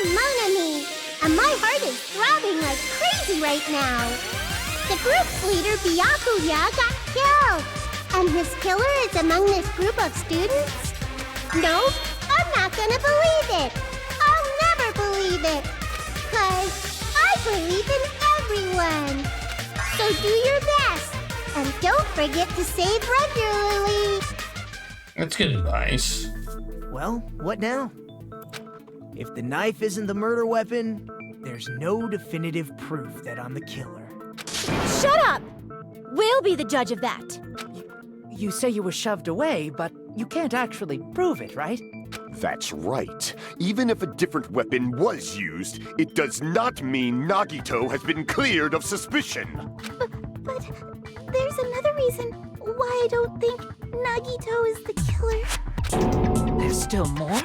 I'm Monomi, and my heart is throbbing like crazy right now. The group's leader, Byakuya, got killed, and his killer is among this group of students? No, I'm not gonna believe it. I'll never believe it, 'cause I believe in everyone. So do your best, and don't forget to save regularly. That's good advice. Well, what now? If the knife isn't the murder weapon, there's no definitive proof that I'm the killer. Shut up! We'll be the judge of that. You say you were shoved away, but you can't actually prove it, right? That's right. Even if a different weapon was used, it does not mean Nagito has been cleared of suspicion. But there's another reason why I don't think Nagito is the killer. There's still more?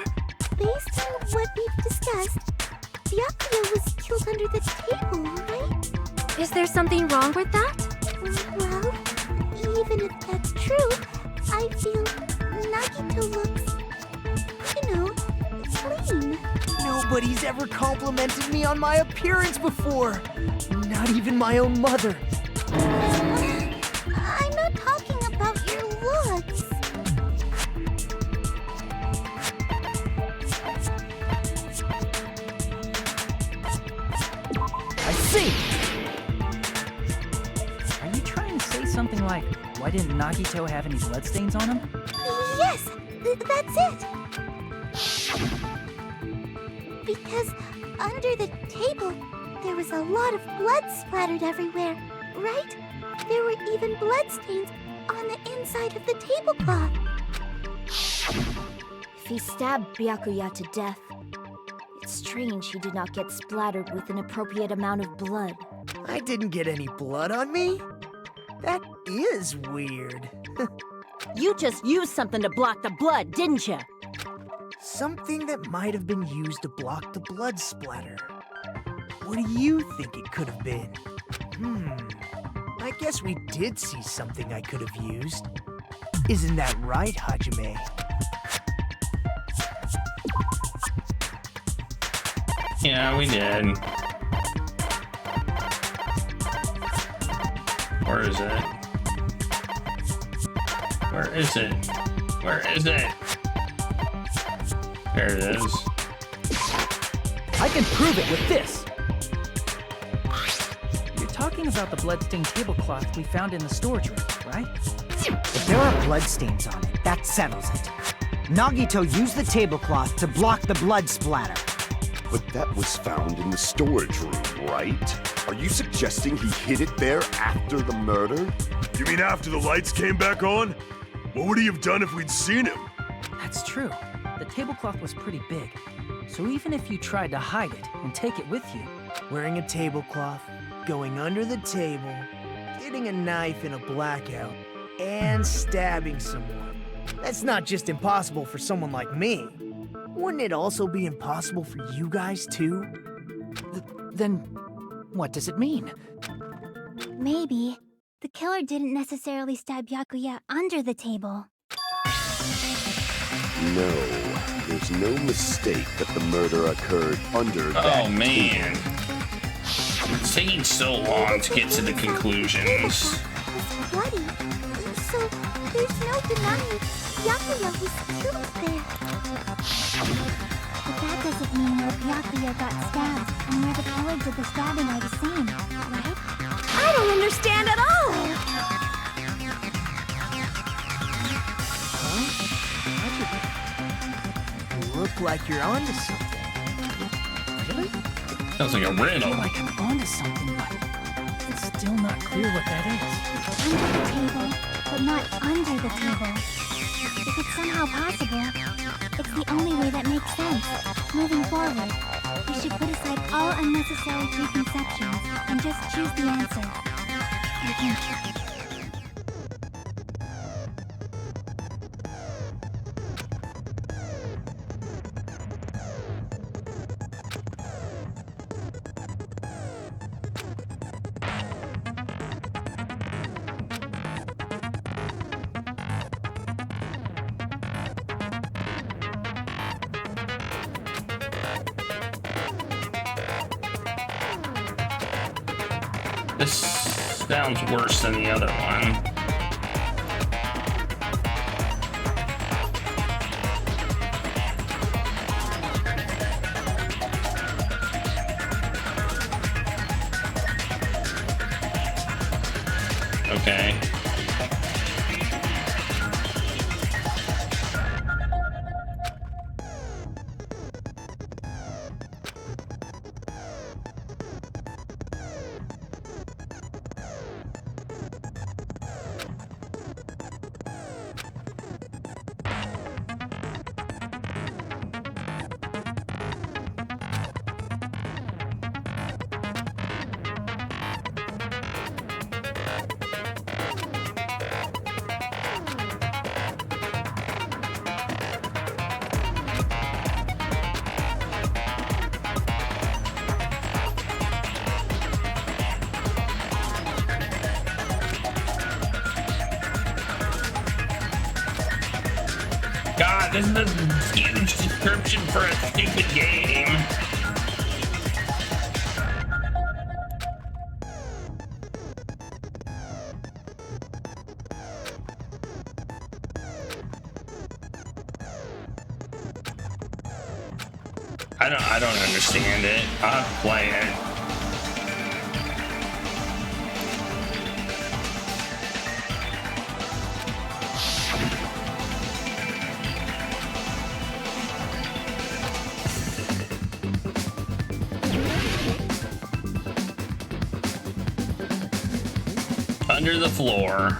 Based on what we've discussed, Byakuya was killed under the table, right? Is there something wrong with that? Well, even if that's true, I feel Nagito looks, clean. Nobody's ever complimented me on my appearance before. Not even my own mother. I'm not talking about your looks. I see! Are you trying to say something like, why didn't Nagito have any bloodstains on him? Yes, that's it. Because under the table, there was a lot of blood splattered everywhere, right? There were even bloodstains on the inside of the tablecloth. If he stabbed Byakuya to death, it's strange he did not get splattered with an appropriate amount of blood. I didn't get any blood on me? That is weird. You just used something to block the blood, didn't you? Something that might have been used to block the blood splatter. What do you think it could have been? I guess we did see something I could have used. Isn't that right, Hajime? Yeah, we did. Where is it? Where is it? Where is it? There it is. I can prove it with this! You're talking about the bloodstained tablecloth we found in the storage room, right? If there are bloodstains on it, that settles it. Nagito used the tablecloth to block the blood splatter. But that was found in the storage room, right? Are you suggesting he hid it there after the murder? You mean after the lights came back on? What would he have done if we'd seen him? That's true. The tablecloth was pretty big, so even if you tried to hide it and take it with you... Wearing a tablecloth, going under the table, getting a knife in a blackout, and stabbing someone. That's not just impossible for someone like me. Wouldn't it also be impossible for you guys too? Then, what does it mean? Maybe the killer didn't necessarily stab Byakuya under the table. No, there's no mistake that the murder occurred under that Oh man. It's taking so long to get to the conclusions. It's bloody, so there's no denying Byakuya was killed there. But that doesn't mean where Byakuya got stabbed and where the killer did the stabbing are the same, right? I don't understand at all! You look like you're onto something. Really? Sounds like a I feel riddle. like I'm onto something, but it's still not clear what that is. Under the table, but not under the table. If it's somehow possible, it's the only way that makes sense. Moving forward, we should put aside all unnecessary preconceptions and just choose the answer. I think. This sounds worse than the other one. Okay. God, this is a huge description for a stupid game. I don't understand it. I'll play it. Under the floor.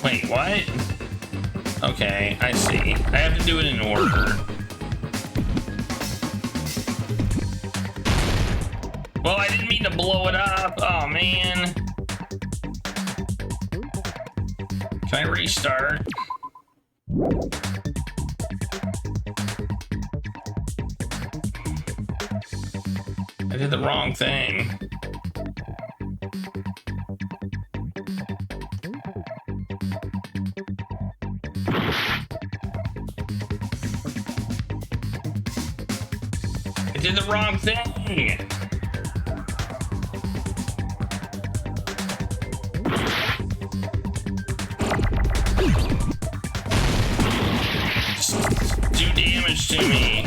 Wait, what? Okay, I see. I have to do it in order. Well, I didn't mean to blow it up. Oh, man. Can I restart? I did the wrong thing. I did the wrong thing. Just do damage to me.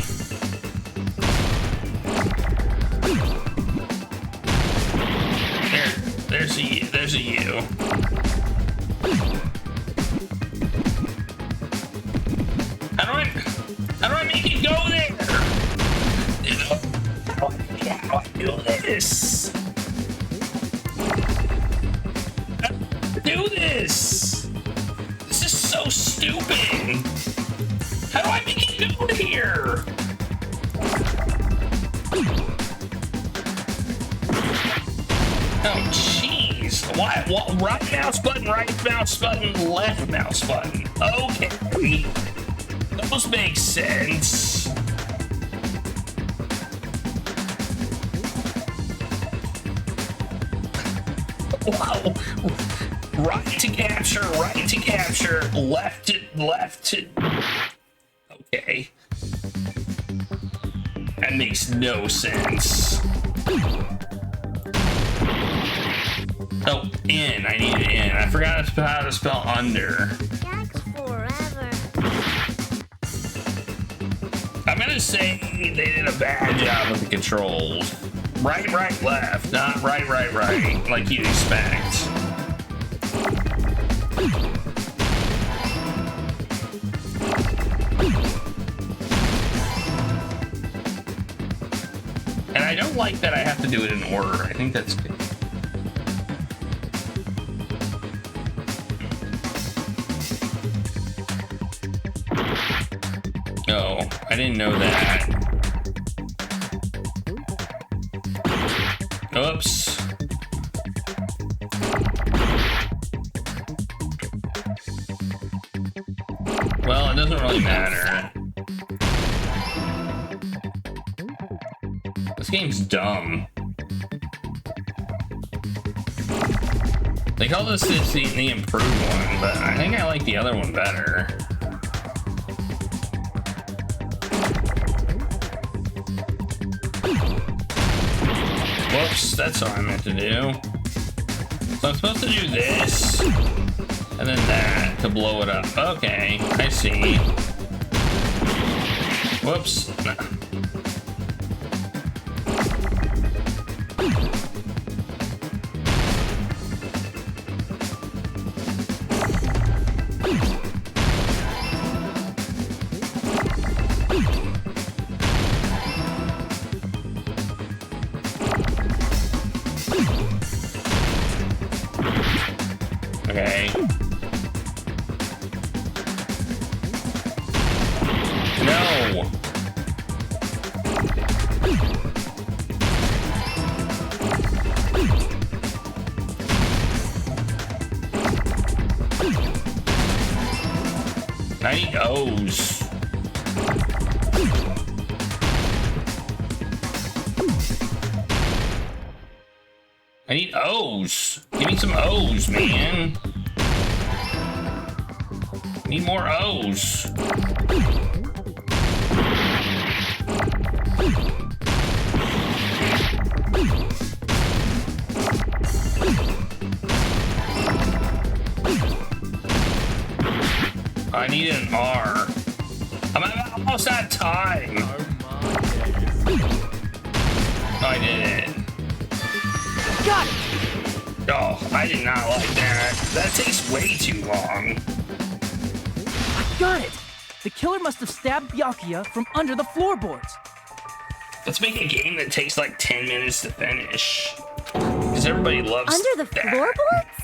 There's a U. How do I make it go there? How do I do this? Do this? This is so stupid. How do I make it go here? Oh, jeez. Why? Right mouse button, left mouse button. Okay. Those make sense. Wow. Right to capture, left to... Okay. That makes no sense. Oh, in. I need in. I forgot how to spell under. That's forever. I'm gonna say they did a bad job with the controls. Right, left, not right, like you'd expect. And I don't like that I have to do it in order. I think that's good. Oh, I didn't know that. Oops. Well, it doesn't really matter. This game's dumb. They call this the improved one, but I think I like the other one better. Whoops, that's what I meant to do. So I'm supposed to do this, and then that to blow it up. Okay, I see. Whoops. No. Okay. No. I need O's. I need O's. Give me some O's, man. Need more O's. I need an R. I'm almost out of time. I did it. Got it! Oh, I did not like that. That takes way too long. I got it! The killer must have stabbed Byakuya from under the floorboards. Let's make a game that takes like 10 minutes to finish. Because everybody loves Under the that. floorboards?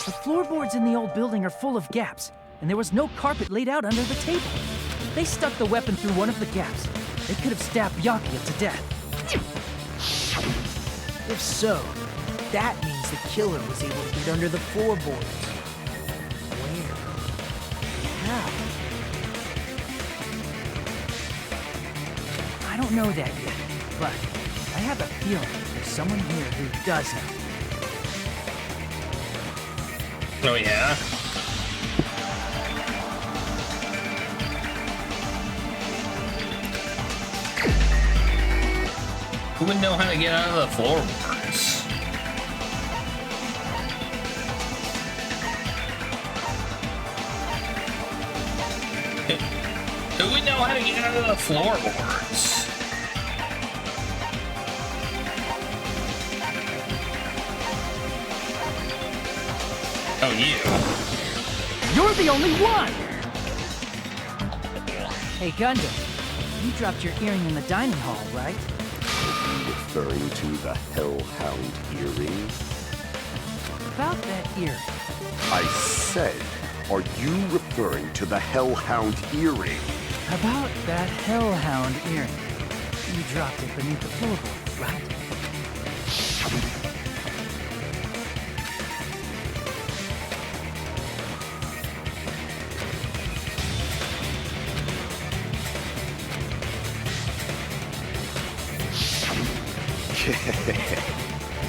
The floorboards in the old building are full of gaps, and there was no carpet laid out under the table. They stuck the weapon through one of the gaps. They could have stabbed Byakuya to death. If so, that means the killer was able to get under the floorboards. Where? How? I don't know that yet, but I have a feeling there's someone here who does know. Oh yeah? Who would know how to get out of the floorboards? Who would know how to get out of the floorboards? Oh, you. You're the only one! Hey, Gundam, you dropped your earring in the dining hall, right? Referring to the Hellhound earring? About that earring. I said, are you referring to the Hellhound earring? About that Hellhound earring. You dropped it beneath the floorboard, right?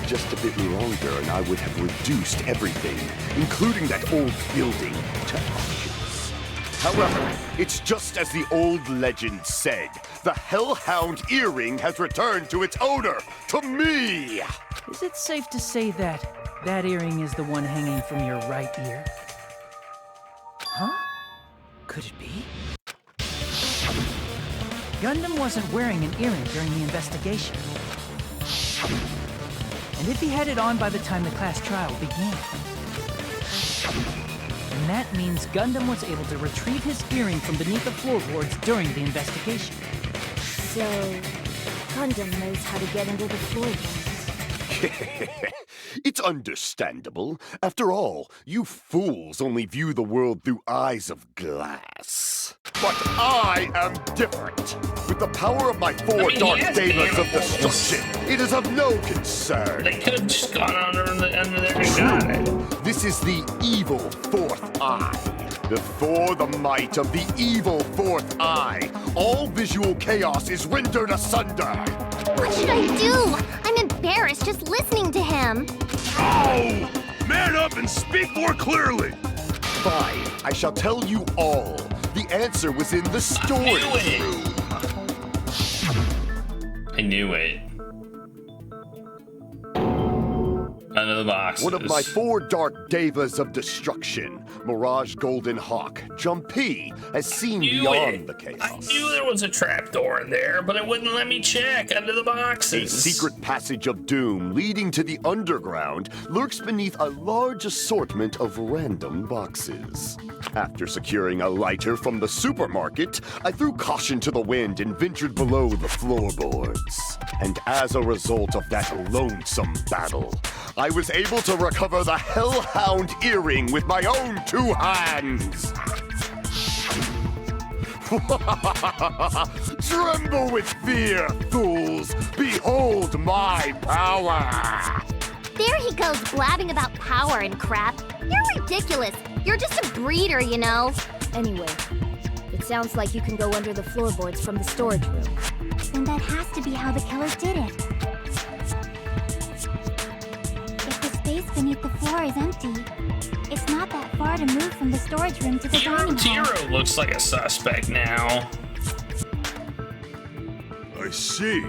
Just a bit longer and I would have reduced everything, including that old building, to ashes. However, it's just as the old legend said. The Hellhound earring has returned to its owner, to me! Is it safe to say that that earring is the one hanging from your right ear? Huh? Could it be? Gundam wasn't wearing an earring during the investigation. And if he had it on by the time the class trial began, then that means Gundam was able to retrieve his earring from beneath the floorboards during the investigation. So, Gundam knows how to get into the floorboards. It's understandable. After all, you fools only view the world through eyes of glass. But I am different. With the power of my four dark devas of destruction, it is of no concern. They could have just gone under there and got it. This is the evil fourth eye. Before the might of the evil fourth eye, all visual chaos is rendered asunder. What should I do? I'm in embarrassed just listening to him. Oh! Man up and speak more clearly! Fine, I shall tell you all. The answer was in the storage room. I knew it. Under the boxes. One of my 4 dark devas of destruction, Mirage Golden Hawk, Jumpy, has seen beyond the chaos. I knew there was a trapdoor in there, but it wouldn't let me check under the A boxes. secret passage of doom leading to the underground lurks beneath a large assortment of random boxes. After securing a lighter from the supermarket, I threw caution to the wind and ventured below the floorboards. And as a result of that lonesome battle, I was able to recover the Hellhound earring with my own 2 hands. Tremble with fear, fools! Behold my power! There he goes blabbing about power and crap. You're ridiculous. You're just a breeder, you know. Anyway, it sounds like you can go under the floorboards from the storage room. Then that has to be how the killer did it. If the space beneath the floor is empty, it's not that far to move from the storage room to the dining hall. Tiro looks like a suspect now. I see.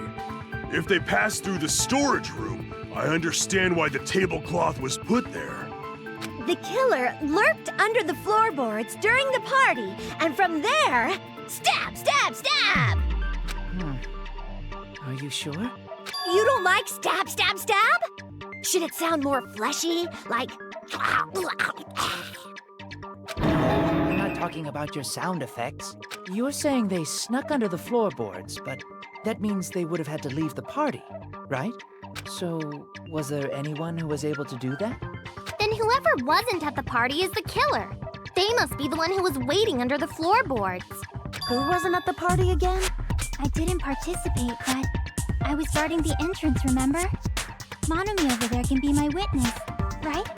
If they passed through the storage room, I understand why the tablecloth was put there. The killer lurked under the floorboards during the party, and from there, stab, stab, stab! Are you sure? You don't like stab, stab, stab? Should it sound more fleshy, like... I'm not talking about your sound effects. You're saying they snuck under the floorboards, but that means they would have had to leave the party, right? So, was there anyone who was able to do that? Then whoever wasn't at the party is the killer. They must be the one who was waiting under the floorboards. Who wasn't at the party again? I didn't participate, but I was guarding the entrance, remember? Monomi over there can be my witness, right?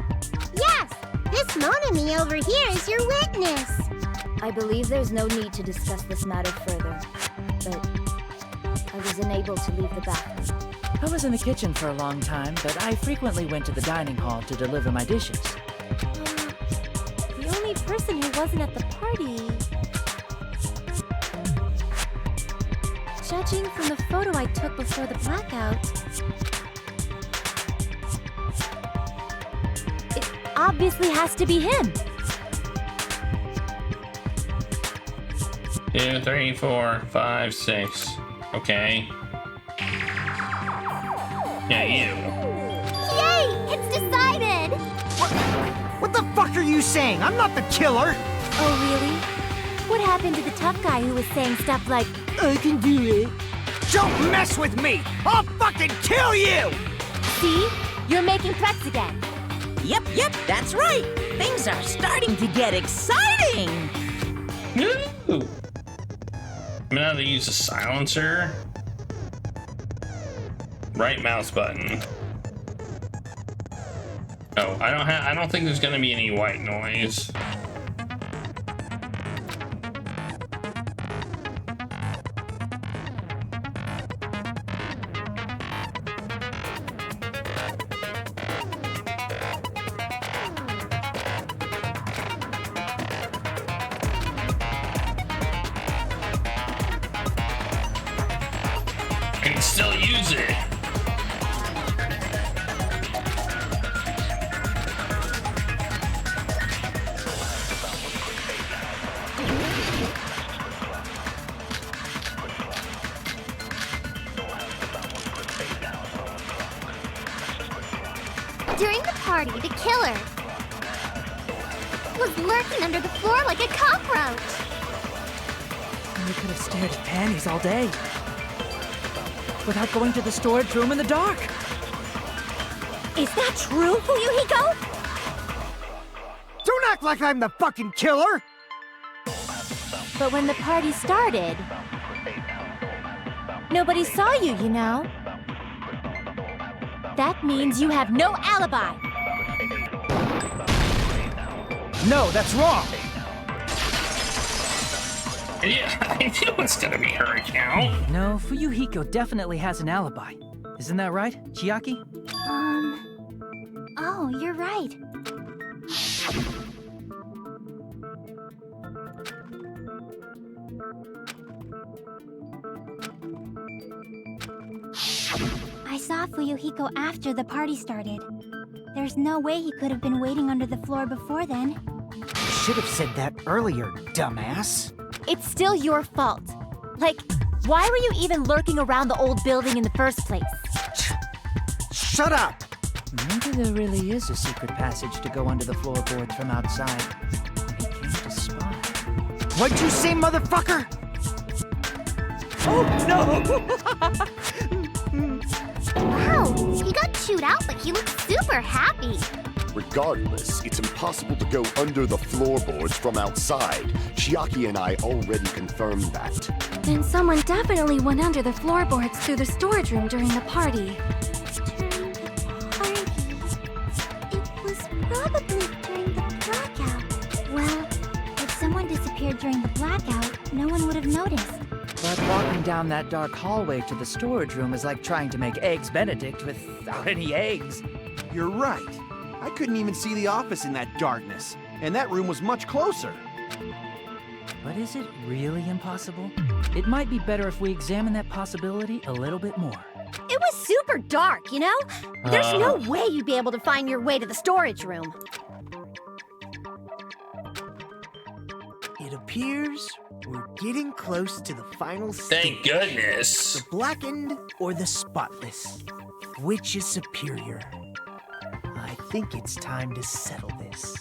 Yes! This Monomi over here is your witness! I believe there's no need to discuss this matter further, but I was unable to leave the bathroom. I was in the kitchen for a long time, but I frequently went to the dining hall to deliver my dishes. The only person who wasn't at the party... Judging from the photo I took before the blackout... It obviously has to be him. 2, 3, 4, 5, 6. Okay. Yeah, you. Yay! It's decided! What the fuck are you saying? I'm not the killer! Oh, really? What happened to the tough guy who was saying stuff like, I can do it? Don't mess with me! I'll fucking kill you! See? You're making threats again. Yep, that's right. Things are starting to get exciting. Ooh. I'm gonna have to use a silencer. Right mouse button. Oh, I don't think there's gonna be any white noise. I can still use it. During the party, the killer was lurking under the floor like a cockroach. You could have stared at panties all day. Without going to the storage room in the dark. Is that true, Fuyuhiko? Don't act like I'm the fucking killer! But when the party started, nobody saw you, you know? That means you have no alibi. No, that's wrong. Yeah, I knew it's gonna be her account. No, Fuyuhiko definitely has an alibi. Isn't that right, Chiaki? Oh, you're right. I saw Fuyuhiko after the party started. There's no way he could have been waiting under the floor before then. Should have said that earlier, dumbass. It's still your fault. Like, why were you even lurking around the old building in the first place? Shut up! Maybe there really is a secret passage to go under the floorboards from outside. He came to spy. What'd you say, motherfucker? Oh, no! Wow, he got chewed out, but he looks super happy. Regardless, it's impossible to go under the floorboards from outside. Chiaki and I already confirmed that. Then someone definitely went under the floorboards through the storage room during the party. It was probably during the blackout. Well, if someone disappeared during the blackout, no one would have noticed. But walking down that dark hallway to the storage room is like trying to make Eggs Benedict without any eggs. You're right. I couldn't even see the office in that darkness, and that room was much closer. But is it really impossible? It might be better if we examine that possibility a little bit more. It was super dark, you know? There's no way you'd be able to find your way to the storage room. It appears we're getting close to the final stage. Thank goodness. The blackened or the spotless? Which is superior? I think it's time to settle this.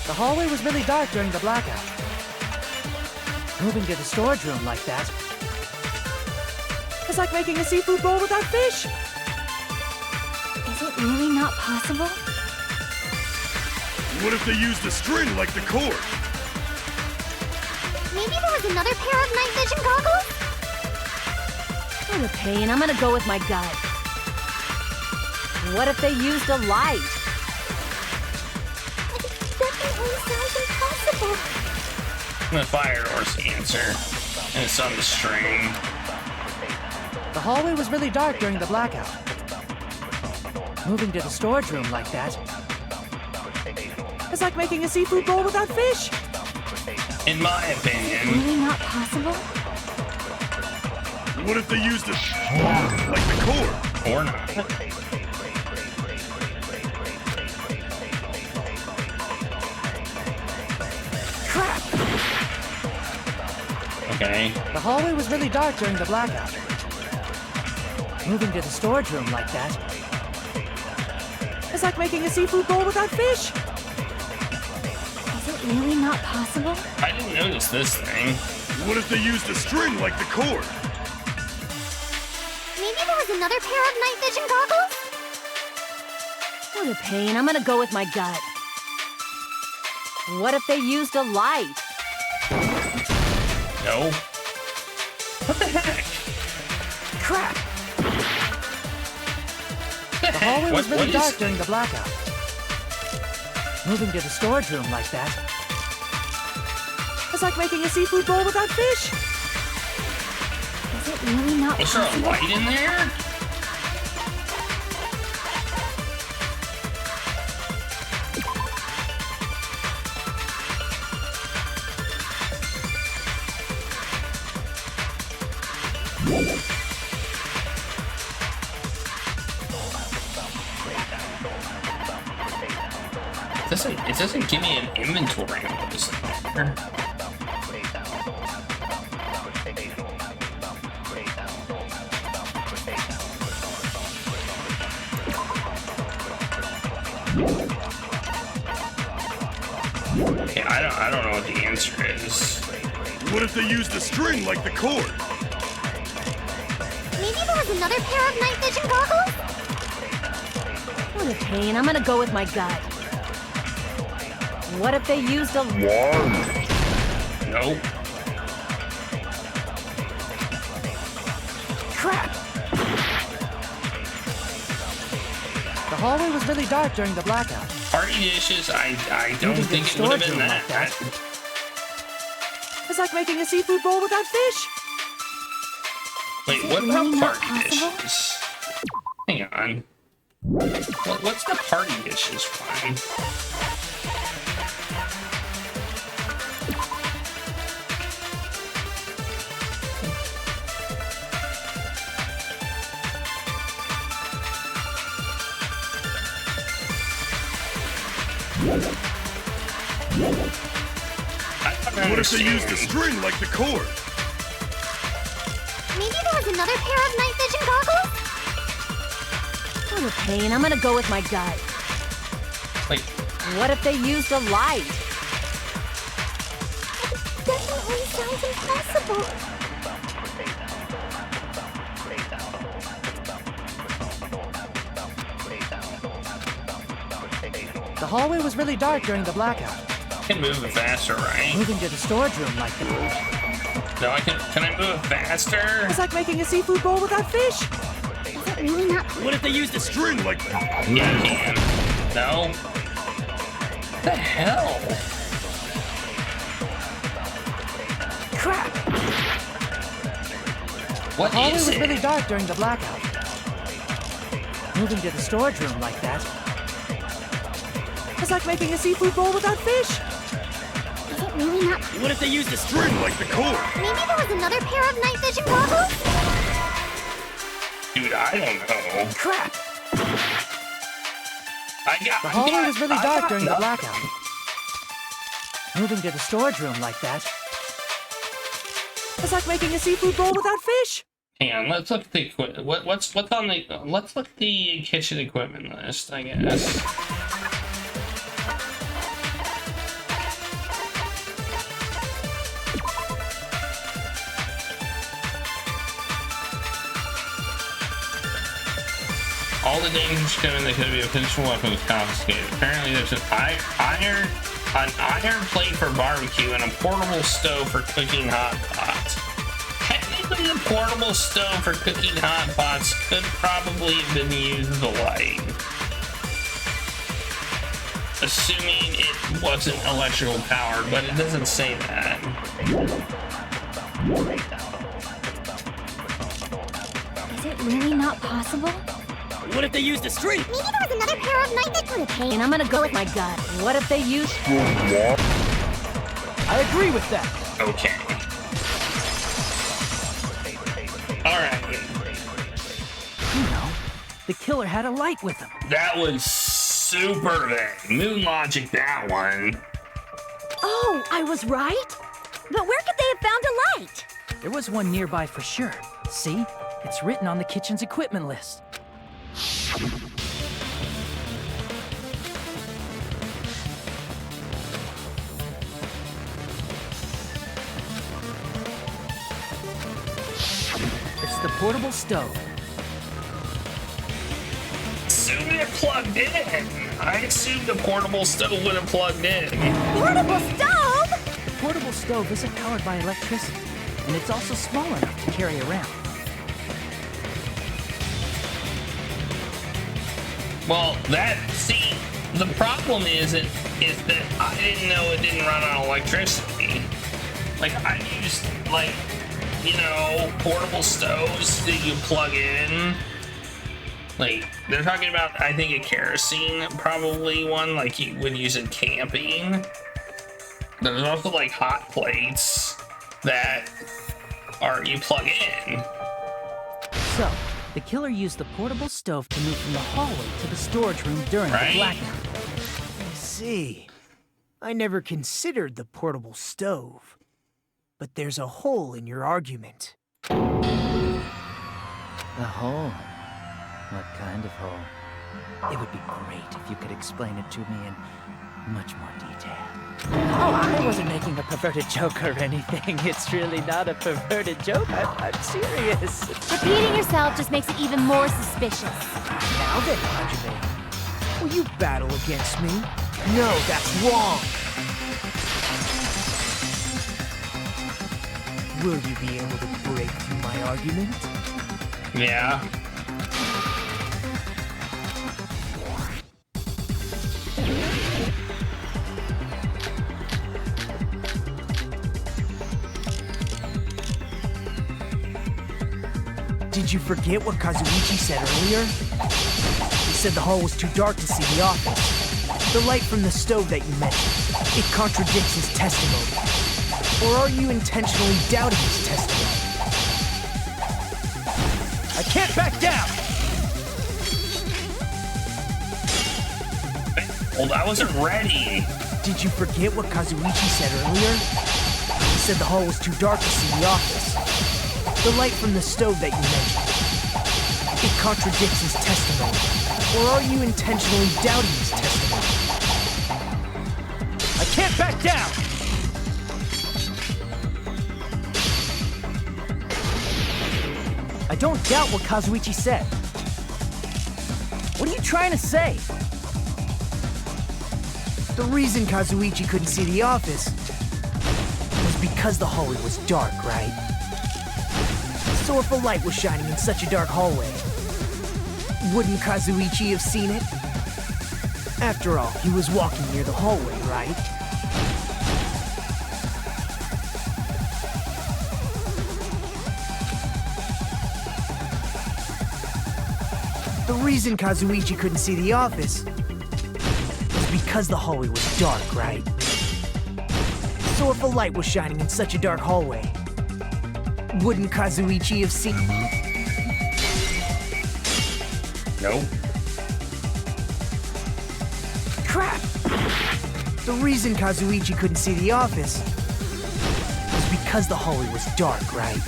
The hallway was really dark during the blackout. Moving to the storage room like that. It's like making a seafood bowl without fish. Is it really not possible? What if they used a string like the cord? Maybe there was another pair of night vision goggles? For the pain, I'm gonna go with my gut. What if they used a light? It definitely sounds impossible. The fire door's the answer. And it's on the string. The hallway was really dark during the blackout. Moving to the storage room like that. It's like making a seafood bowl without fish. In my opinion. Really not possible? What if they used a like the cord? Or not. Crap! Okay. The hallway was really dark during the blackout. Moving to the storage room like that. It's like making a seafood bowl without fish. Is it really not possible? I didn't notice this thing. What if they used a string like the cord? Maybe there was another pair of night vision goggles? For the pain, I'm gonna go with my gut. What if they used a light? No. What the heck? Crap! The hallway was really dark during the blackout. Moving to the storage room like that. It's like making a seafood bowl without fish. Is it really not Is there a possible? light in there? It doesn't give me an inventory of this thing. Okay, I don't know what the answer is. What if they used a string like the cord? Maybe there was another pair of night vision goggles? For the pain, I'm gonna go with my gut. What if they used a... Nope. Crap! The hallway was really dark during the blackout. Party dishes, I don't Moving to think the it would have storage been room that. like It's like making a seafood bowl without fish. Wait, what about party dishes? Hang on. What's the party dishes one? What if they used the string like the cord? Maybe there was another pair of night vision goggles? What a pain. I'm gonna go with my gut. Wait. What if they used a light? It definitely sounds impossible. The hallway was really dark during the blackout. I can move it faster, right? Moving to the storage room like that. No, I can I move it faster? It's like making a seafood bowl without fish. Is it really not? What if they used a string like that? Yeah, I can. No? What the hell? Crap! What The hallway is was it? really dark during the blackout. Moving to the storage room like that. It's like making a seafood bowl without fish. Is it really not? What if they used a string like the cord? Maybe there was another pair of night vision goggles? Dude, I don't know. Crap! The hallway was really dark during the blackout. Moving to the storage room like that. It's like making a seafood bowl without fish. Hang on, let's look at the what's on the let's look at the kitchen equipment list, I guess. All the dangerous equipment that could be a potential weapon was confiscated. Apparently, there's an iron plate for barbecue and a portable stove for cooking hot pots. Technically, the portable stove for cooking hot pots could probably have been used as a light, assuming it wasn't electrical powered, but it doesn't say that. Is it really not possible? What if they used a string? Maybe there was another pair of night vision goggles. And I'm gonna go with my gut. What if they used... I agree with that. Okay. Alright. You know, the killer had a light with him. That was super vague. Moon logic, that one. Oh, I was right? But where could they have found a light? There was one nearby for sure. See? It's written on the kitchen's equipment list. It's the portable stove. Assumed it plugged in. I assumed the portable stove would have plugged in. Portable stove? The portable stove isn't powered by electricity, and it's also small enough to carry around. Well, see, the problem is that I didn't know it didn't run on electricity. Like, I used, like, you know, portable stoves that you plug in. Like, they're talking about, I think, a kerosene, probably one, like you would use in camping. There's also, like, hot plates that you plug in. So, the killer used the portable stove to move from the hallway to the storage room during the blackout. I see. I never considered the portable stove. But there's a hole in your argument. A hole? What kind of hole? It would be great if you could explain it to me in much more detail. Oh, I wasn't making a perverted joke or anything. It's really not a perverted joke. I'm serious. Repeating yourself just makes it even more suspicious. Now then, Hajime, will you battle against me? No, that's wrong. Will you be able to break through my argument? Yeah. Did you forget what Kazuichi said earlier? He said the hall was too dark to see the office. The light from the stove that you mentioned, it contradicts his testimony. Or are you intentionally doubting his testimony? I can't back down! Well, I wasn't ready. Did you forget what Kazuichi said earlier? He said the hall was too dark to see the office. The light from the stove that you mentioned, it contradicts his testimony. Or are you intentionally doubting his testimony? I can't back down! I don't doubt what Kazuichi said. What are you trying to say? The reason Kazuichi couldn't see the office was because the hallway was dark, right? So if a light was shining in such a dark hallway, wouldn't Kazuichi have seen it? After all, he was walking near the hallway, right? The reason Kazuichi couldn't see the office was because the hallway was dark, right? So if a light was shining in such a dark hallway, wouldn't Kazuichi have seen... No. Crap! The reason Kazuichi couldn't see the office was because the hallway was dark, right?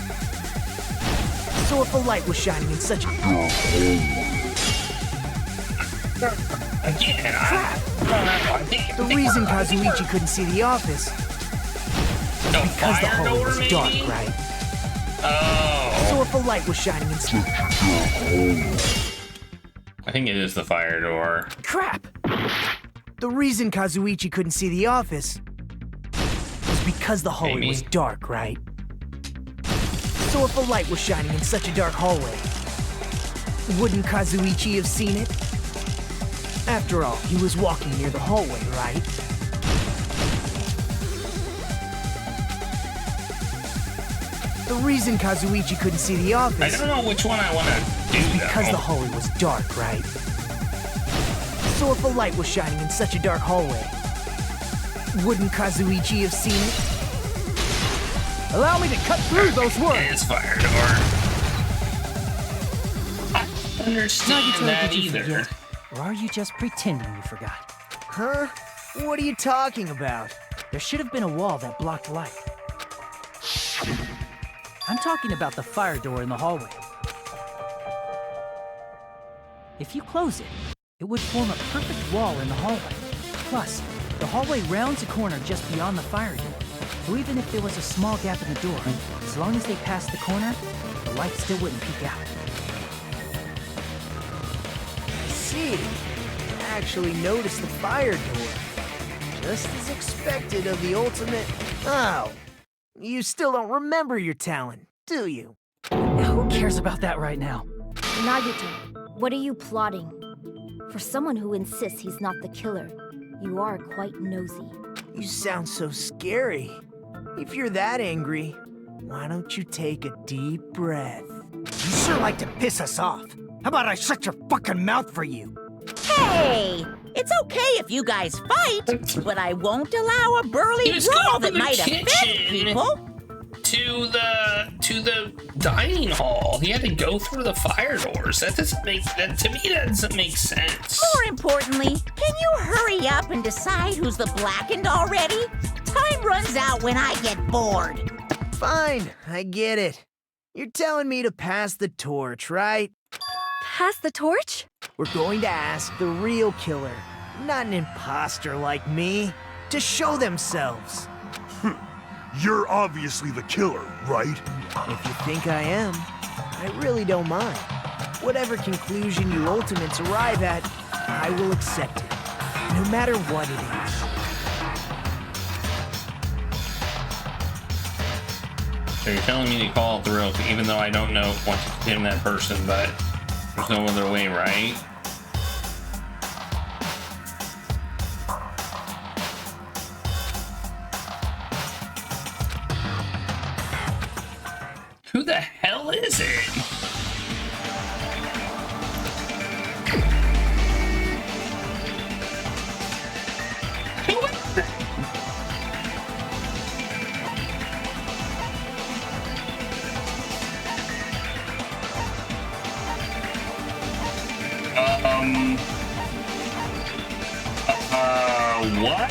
So if a light was shining in such a... Again, The reason Kazuichi couldn't see the office was because the hallway was dark, right? Oh. So if a light was shining in... I think it is the fire door. Crap! The reason Kazuichi couldn't see the office was because the hallway was dark, right? So if a light was shining in such a dark hallway, wouldn't Kazuichi have seen it? After all, he was walking near the hallway, right? The reason Kazuichi couldn't see the office... I don't know which one I want to do, because the hallway was dark, right? So if a light was shining in such a dark hallway, wouldn't Kazuichi have seen it? Allow me to cut through those words! It is fire door. I don't understand that either. Or are you just pretending you forgot? Huh? What are you talking about? There should have been a wall that blocked light. I'm talking about the fire door in the hallway. If you close it, it would form a perfect wall in the hallway. Plus, the hallway rounds a corner just beyond the fire door. So even if there was a small gap in the door, as long as they passed the corner, the light still wouldn't peek out. I see. I actually noticed the fire door. Just as expected of the ultimate... Oh. You still don't remember your talent, do you? Who cares about that right now? Nagito, what are you plotting? For someone who insists he's not the killer, you are quite nosy. You sound so scary. If you're that angry, why don't you take a deep breath? You sure like to piss us off. How about I shut your fucking mouth for you? Hey! It's okay if you guys fight, but I won't allow a burly brawl that might offend people. To the dining hall. He had to go through the fire doors. That doesn't make that to me. That doesn't make sense. More importantly, can you hurry up and decide who's the blackened already? Time runs out when I get bored. Fine, I get it. You're telling me to pass the torch, right? Pass the torch? We're going to ask the real killer, not an imposter like me, to show themselves. You're obviously the killer, right? If you think I am, I really don't mind. Whatever conclusion you ultimates arrive at, I will accept it, no matter what it is. So you're telling me to call through, even though I don't know want to condemn that person, but there's no other way, right? Who the hell is it? What?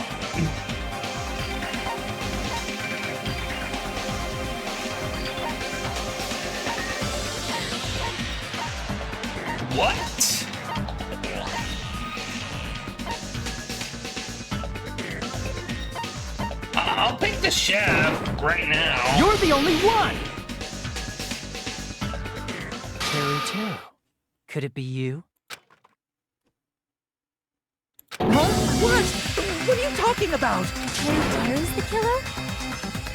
What? I'll pick the chef right now. You're the only one! Teru. Could it be you? Huh? What? What are you talking about? Teru's the killer?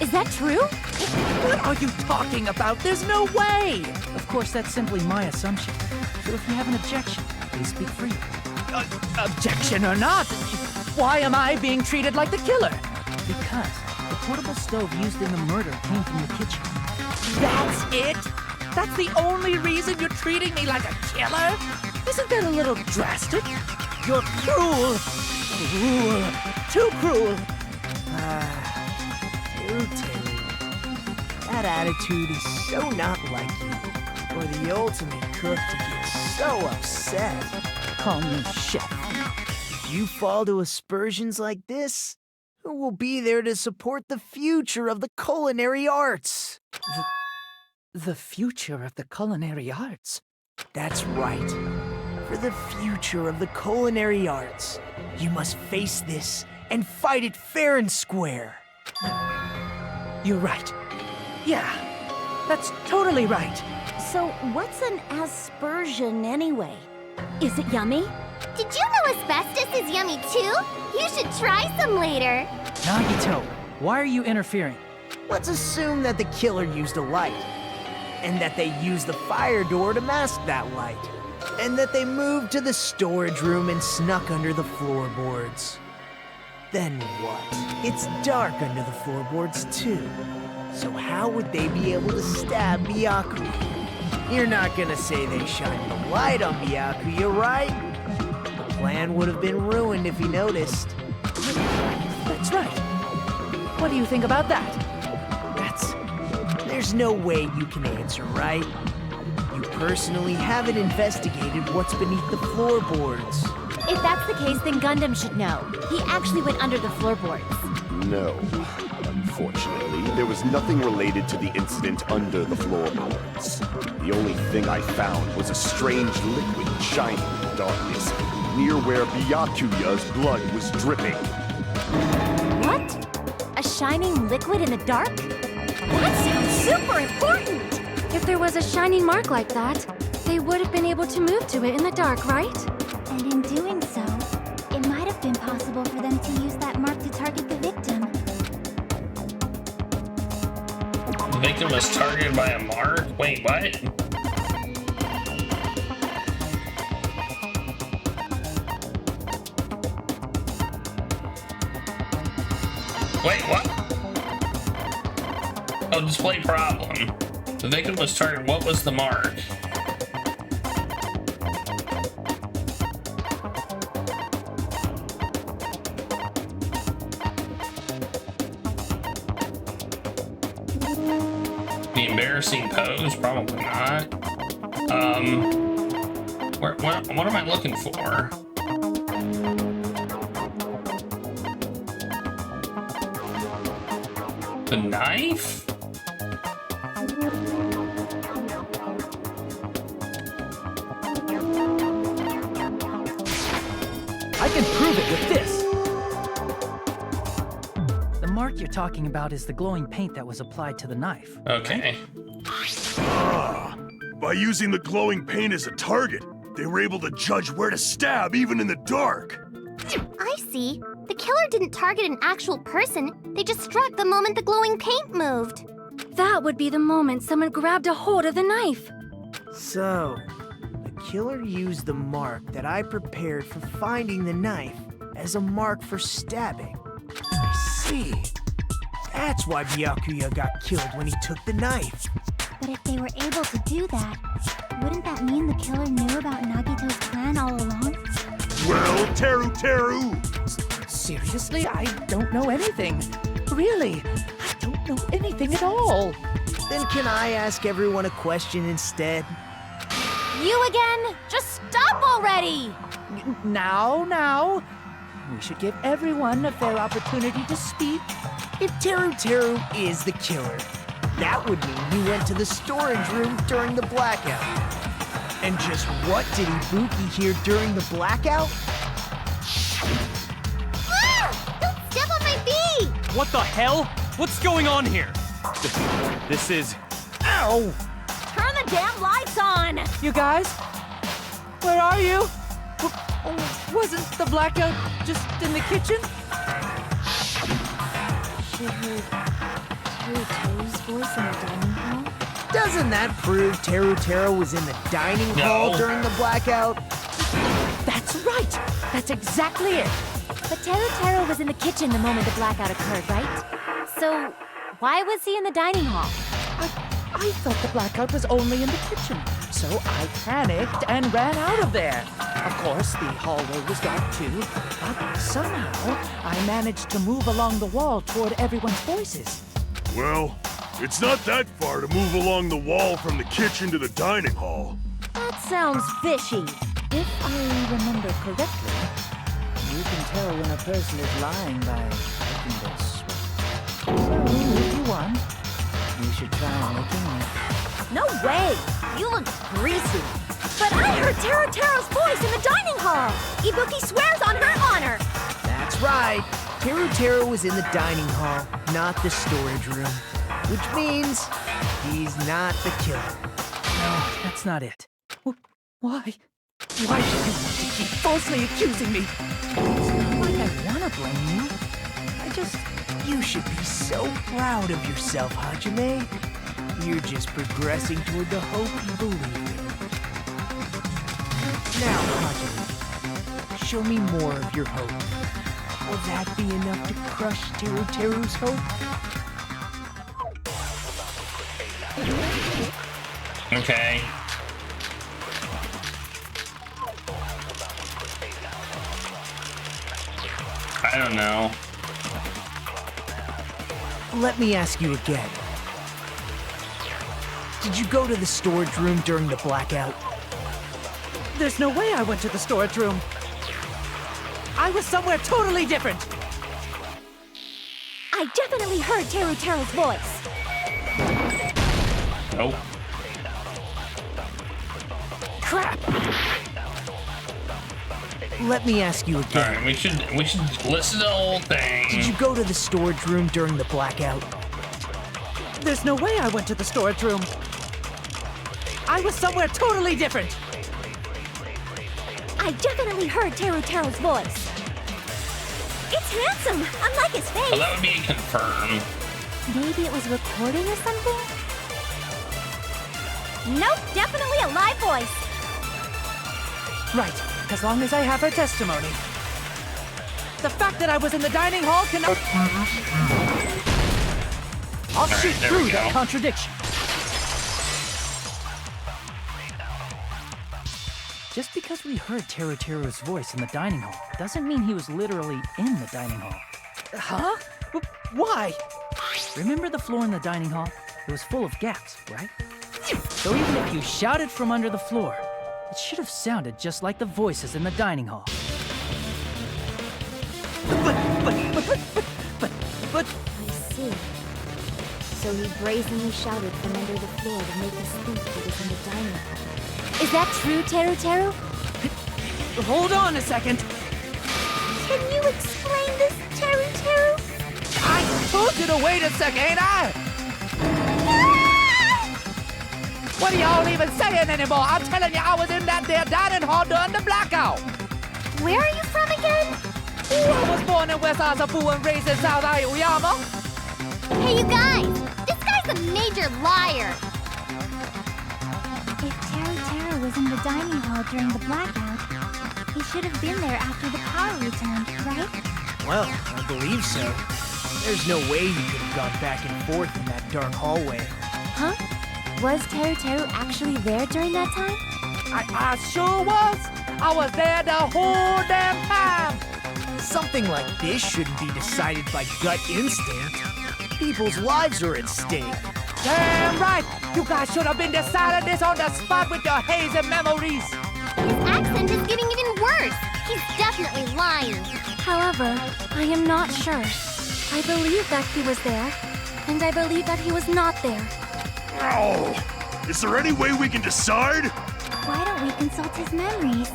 Is that true? What are you talking about? There's no way! Of course, that's simply my assumption. So if you have an objection, please speak freely. Objection or not, why am I being treated like the killer? Because the portable stove used in the murder came from the kitchen. That's it? That's the only reason you're treating me like a killer? Isn't that a little drastic? You're cruel. Cruel. Too cruel. Teru. That attitude is so not like you. For the ultimate cook to get so upset. Call me chef. If you fall to aspersions like this, who will be there to support the future of the culinary arts? The future of the culinary arts? That's right. For the future of the culinary arts, you must face this and fight it fair and square. You're right. Yeah, that's totally right. So what's an aspersion anyway? Is it yummy? Did you know asbestos is yummy too? You should try some later. Nagito, why are you interfering? Let's assume that the killer used a light, and that they used the fire door to mask that light, and that they moved to the storage room and snuck under the floorboards. Then what? It's dark under the floorboards too. So how would they be able to stab Byakuya? You're not gonna say they shined the light on Byakuya, right? The plan would have been ruined if he noticed. That's right. What do you think about that? There's no way you can answer, right? You personally haven't investigated what's beneath the floorboards. If that's the case, then Gundam should know. He actually went under the floorboards. No. Unfortunately, there was nothing related to the incident under the floorboards. The only thing I found was a strange liquid shining in the darkness, near where Byakuya's blood was dripping. What? A shining liquid in the dark? That sounds super important! If there was a shining mark like that, they would have been able to move to it in the dark, right? And in doing so, it might have been possible for them to use that mark to target the victim. The victim was targeted by a mark? Wait, what? Wait, what? Oh, display problem. The victim was targeted. What was the mark? The embarrassing pose? Probably not. What am I looking for? The knife? I can prove it with this! The mark you're talking about is the glowing paint that was applied to the knife. Okay. By using the glowing paint as a target, they were able to judge where to stab even in the dark. I see. The killer didn't target an actual person. They just struck the moment the glowing paint moved. That would be the moment someone grabbed a hold of the knife. So, the killer used the mark that I prepared for finding the knife as a mark for stabbing. I see. That's why Byakuya got killed when he took the knife. But if they were able to do that, wouldn't that mean the killer knew about Nagito's plan all along? Well, Teru! Seriously? I don't know anything. Really, I don't know anything at all. Then can I ask everyone a question instead? You again? Just stop already! Now. We should give everyone a fair opportunity to speak. If Teru is the killer, that would mean he went to the storage room during the blackout. And just what did Ibuki hear during the blackout? Ah! Don't step on my feet! What the hell? What's going on here? This is... Ow! Turn the damn lights on! You guys? Where are you? Wasn't the blackout just in the kitchen? She heard Teru's voice in the dining hall? Doesn't that prove Teru was in the dining hall during the blackout? That's right! That's exactly it! But Teru was in the kitchen the moment the blackout occurred, right? So, why was he in the dining hall? I thought the blackout was only in the kitchen, so I panicked and ran out of there. Of course, the hallway was dark too, but somehow I managed to move along the wall toward everyone's voices. Well, it's not that far to move along the wall from the kitchen to the dining hall. That sounds fishy. If I remember correctly, you can tell when a person is lying by looking their sweat. So, if you want, you should try licking me. No way! You look greasy. But I heard Teru's voice in the dining hall! Ibuki swears on her honor! That's right. Teru was in the dining hall, not the storage room. Which means he's not the killer. No, that's not it. Why? Why do you want to keep falsely accusing me? It's not like I want to blame you. You should be so proud of yourself, Hajime. You're just progressing toward the hope you believe in. Now, Hajime, show me more of your hope. Will that be enough to crush Teru's hope? Okay. I don't know. Let me ask you again. Did you go to the storage room during the blackout? There's no way I went to the storage room. I was somewhere totally different. I definitely heard Teru's voice. Nope. Crap! Let me ask you again. Alright, we should listen to the whole thing. Did you go to the storage room during the blackout? There's no way I went to the storage room. I was somewhere totally different. I definitely heard Teru's voice. It's handsome, unlike his face. Well, that would be confirmed. Maybe it was recording or something? Nope, definitely a live voice. Right, as long as I have her testimony. The fact that I was in the dining hall cannot... I'll shoot through that contradiction. Just because we heard Teru's voice in the dining hall doesn't mean he was literally in the dining hall. Huh? Why? Remember the floor in the dining hall? It was full of gaps, right? So even if you shouted from under the floor, it should have sounded just like the voices in the dining hall. But... I see. So he brazenly shouted from under the floor to make us think he was in the dining hall. Is that true, Teru? Hold on a second. Can you explain this, Teru? I told you to wait a second, ain't I? What are y'all even saying anymore? I'm telling you, I was in that there dining hall during the blackout. Where are you from again? I was born in West Azabu and raised in South Aoyama. Hey, you guys! This guy's a major liar! If Teru was in the dining hall during the blackout, he should have been there after the power returned, right? Well, I believe so. There's no way you could have gone back and forth in that dark hallway. Huh? Was Teru actually there during that time? I sure was. I was there the whole damn time. Something like this shouldn't be decided by gut instinct. People's lives are at stake. Damn right. You guys should have been deciding this on the spot with your hazy memories. His accent is getting even worse. He's definitely lying. However, I am not sure. I believe that he was there, and I believe that he was not there. Oh, is there any way we can decide? Why don't we consult his memories?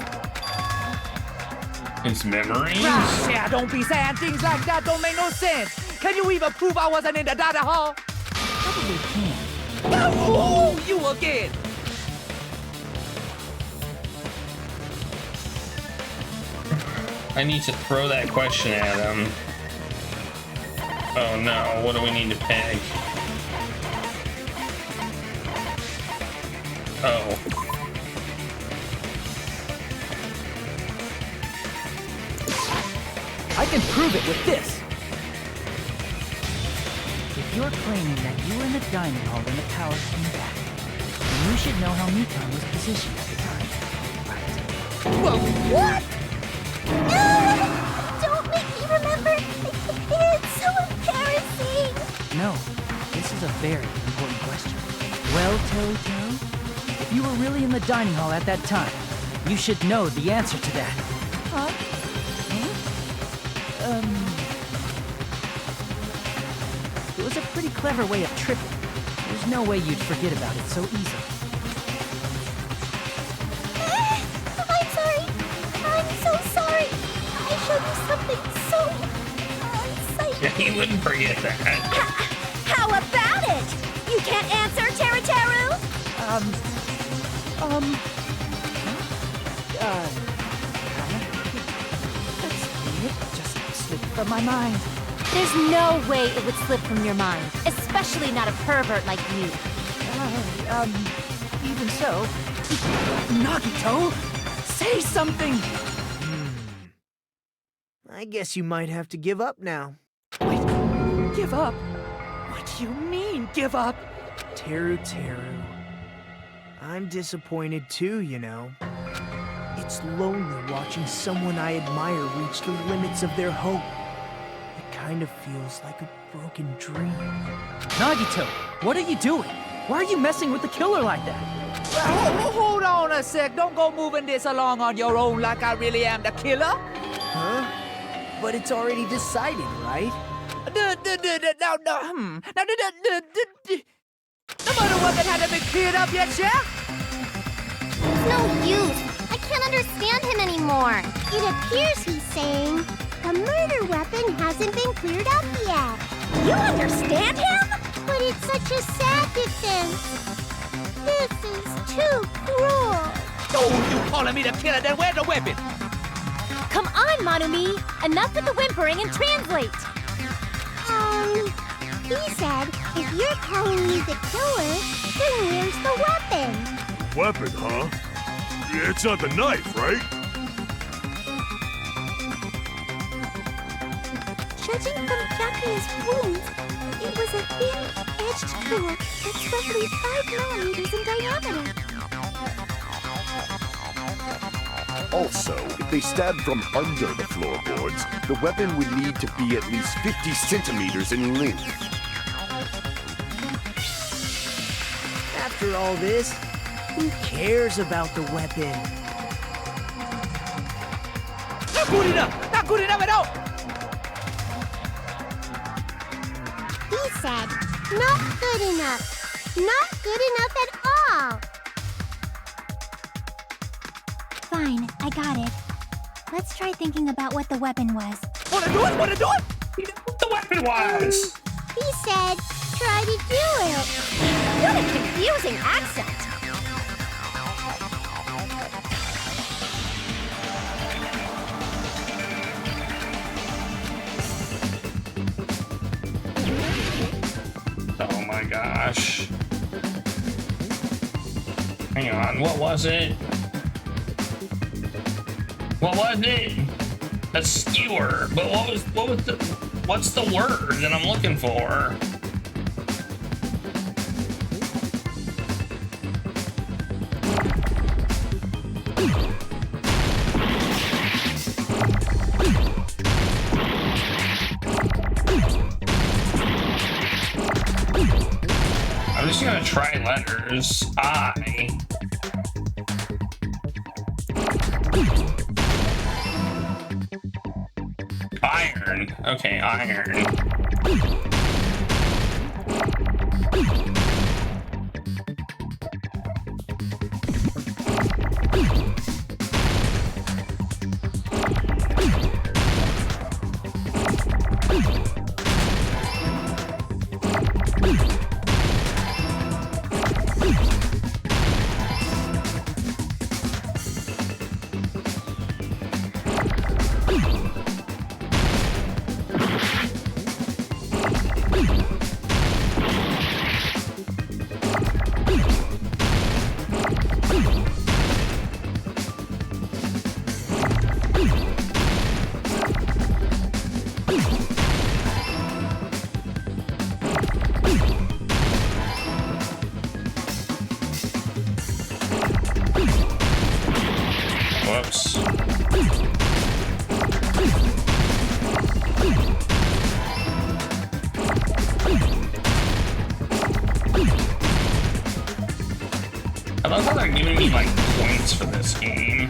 His memories? Yeah, don't be saying things like that. Don't make no sense. Can you even prove I wasn't in the data hall? Probably can. Oh, you again! I need to throw that question at him. Oh no, what do we need to pick? Oh. I can prove it with this. If you're claiming that you were in the dining hall when the power came back, then you should know how Mikan was positioned at the time. Right. Whoa, what? Don't make me remember. It's so embarrassing. No, this is a very important question. Well, Teru, if you were really in the dining hall at that time, you should know the answer to that. Huh? It was a pretty clever way of tripping. There's no way you'd forget about it so easily. I'm sorry. I'm so sorry. I showed you something so unsightly. Yeah, he wouldn't forget that. How about it? You can't answer, Teru? That's weird. Just slipped from my mind. There's no way it would slip from your mind, especially not a pervert like you. Even so, Nagito, say something! I guess you might have to give up now. Wait, give up? What do you mean, give up? Teru. I'm disappointed too, you know. It's lonely watching someone I admire reach the limits of their hope. It kind of feels like a broken dream. Nagito, what are you doing? Why are you messing with the killer like that? Hold on a sec. Don't go moving this along on your own like I really am the killer. Huh? But it's already decided, right? No, the one that hasn't been cleared up yet, yeah? It's no use. I can't understand him anymore. It appears he's saying the murder weapon hasn't been cleared up yet. You understand him? But it's such a sad defense. This is too cruel. Oh, you calling me the killer? Then where's the weapon? Come on, Monomi! Enough with the whimpering and translate! He said, if you're calling me the killer, then where's the weapon? Weapon, huh? It's not the knife, right? Judging from Gakuen's wounds, it was a thin-edged tool that's roughly 5 millimeters in diameter. Also, if they stabbed from under the floorboards, the weapon would need to be at least 50 centimeters in length. After all this, who cares about the weapon? Not good enough! Not good enough at all! He said, not good enough. Not good enough at all. Fine, I got it. Let's try thinking about what the weapon was. Wanna do it? Wanna do it? You know what the weapon was? He said, try to do it. What a confusing accent. Oh my gosh. Hang on, what was it? What was it? A skewer. But what's the word that I'm looking for? I'm just gonna try letters. I. iron. Okay, iron. Whoops. I love how they're giving me like points for this game.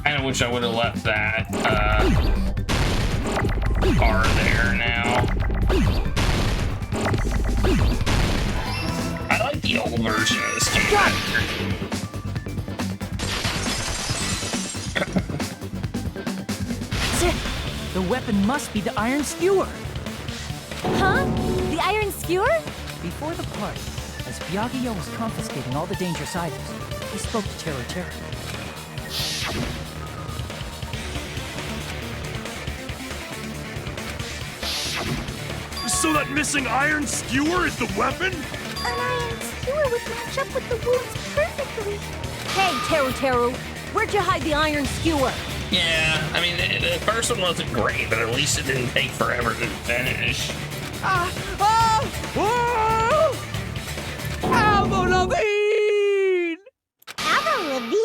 I wish I would have left that bar there now. I like the old version of this game. The weapon must be the iron skewer. Huh? The iron skewer? Before the party, as Byakuya was confiscating all the dangerous items, he spoke to Teru. So that missing iron skewer is the weapon? An iron skewer would match up with the wounds perfectly. Hey, Teru, where'd you hide the iron skewer? Yeah, I mean, the first one wasn't great, but at least it didn't take forever to finish. Avril Lavigne! Avril Lavigne?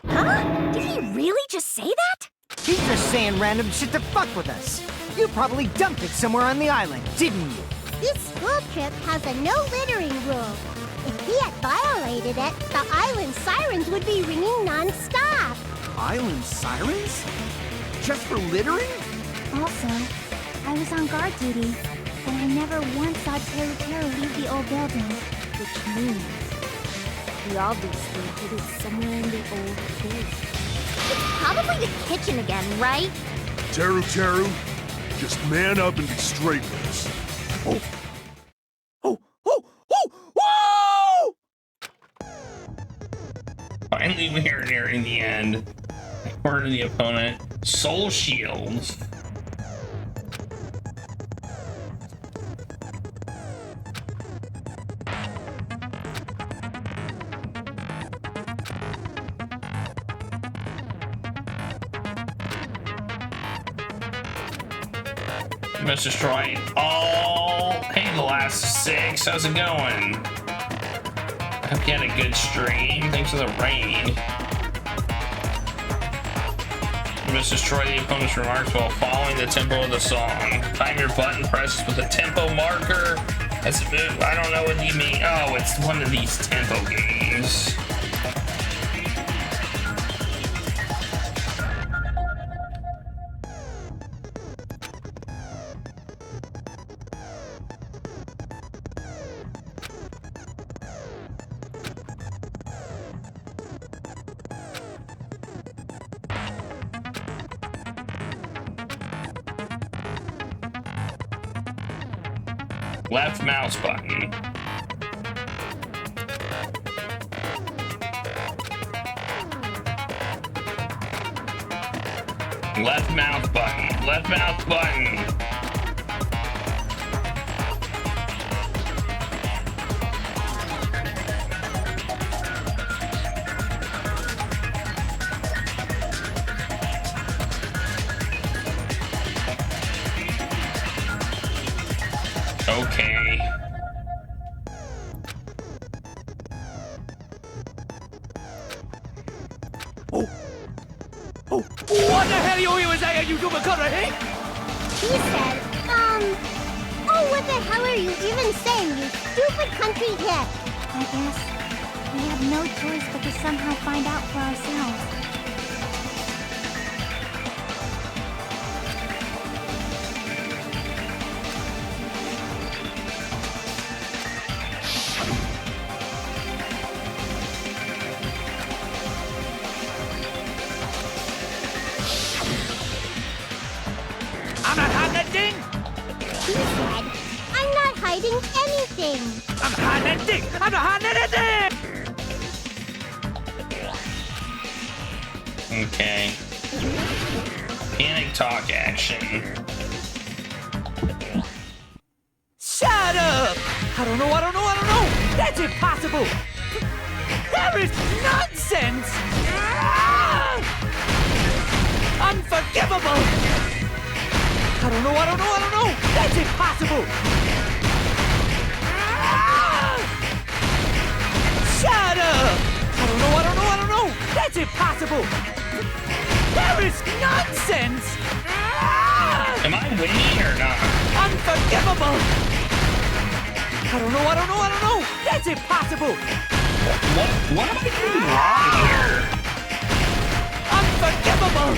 Huh? Did he really just say that? He's just saying random shit to fuck with us. You probably dumped it somewhere on the island, didn't you? This school trip has a no littering rule. If he had violated it, the island sirens would be ringing non-stop. Island sirens? Just for littering? Also, I was on guard duty, and I never once saw Teru leave the old building, which means he obviously hid it somewhere in the old place. It's probably the kitchen again, right? Teru, just man up and be straight with us. Finally, we are nearing the end. According to the opponent, Soul Shields. You must destroy all. Hey, the last 6. How's it going? I hope you had a good stream. Thanks for the raid. You must destroy the opponent's remarks while following the tempo of the song. Time your button presses with a tempo marker. That's a move. I don't know what you mean. Oh, it's one of these tempo games. Left mouse button. Left mouse button. Left mouse button. Okay. Oh, what the hell you even saying, you stupid color hick? He said, oh, what the hell are you even saying, you stupid country hick? I guess we have no choice but to somehow find out for ourselves. I'm not hiding that thing! He said, I'm not hiding anything. I'm not hiding that thing! I'm not hiding anything! Okay. Panic talk action. Shut up! I don't know! That's impossible! There is nonsense! Ah! Unforgivable! I don't know! That's impossible! Ah! Shut up! I don't know! That's impossible! There is nonsense! Ah! Am I winning or not? Unforgivable! I don't know! That's impossible! What am I doing wrong here? Unforgivable!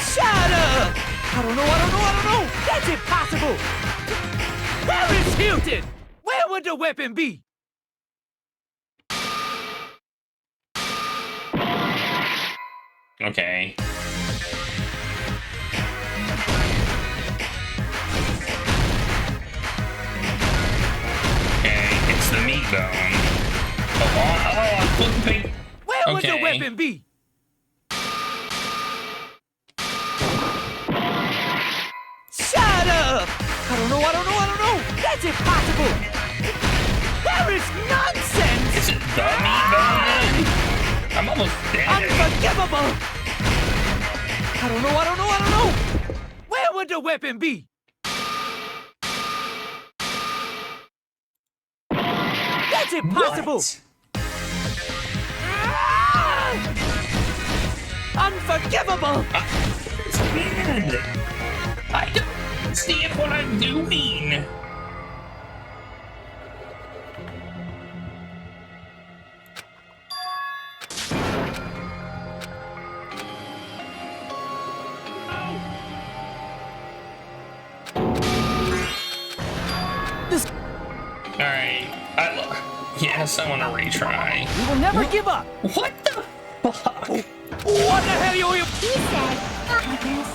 Shut up! I don't know! That's impossible! Where is Hilton? Where would the weapon be? Okay. Okay, it's the meat bone. I'm flipping. Where would the weapon be? Shut up! I don't know! That's impossible! There is nonsense! Is it the meat bone? I'm almost dead. Unforgivable! I don't know! Where would the weapon be? That's impossible! What? Ah! Unforgivable! It's weird. I don't understand what I'm doing. Alright, yes, I want to retry. We will never give up! What the fuck? What the hell you... He said, I guess.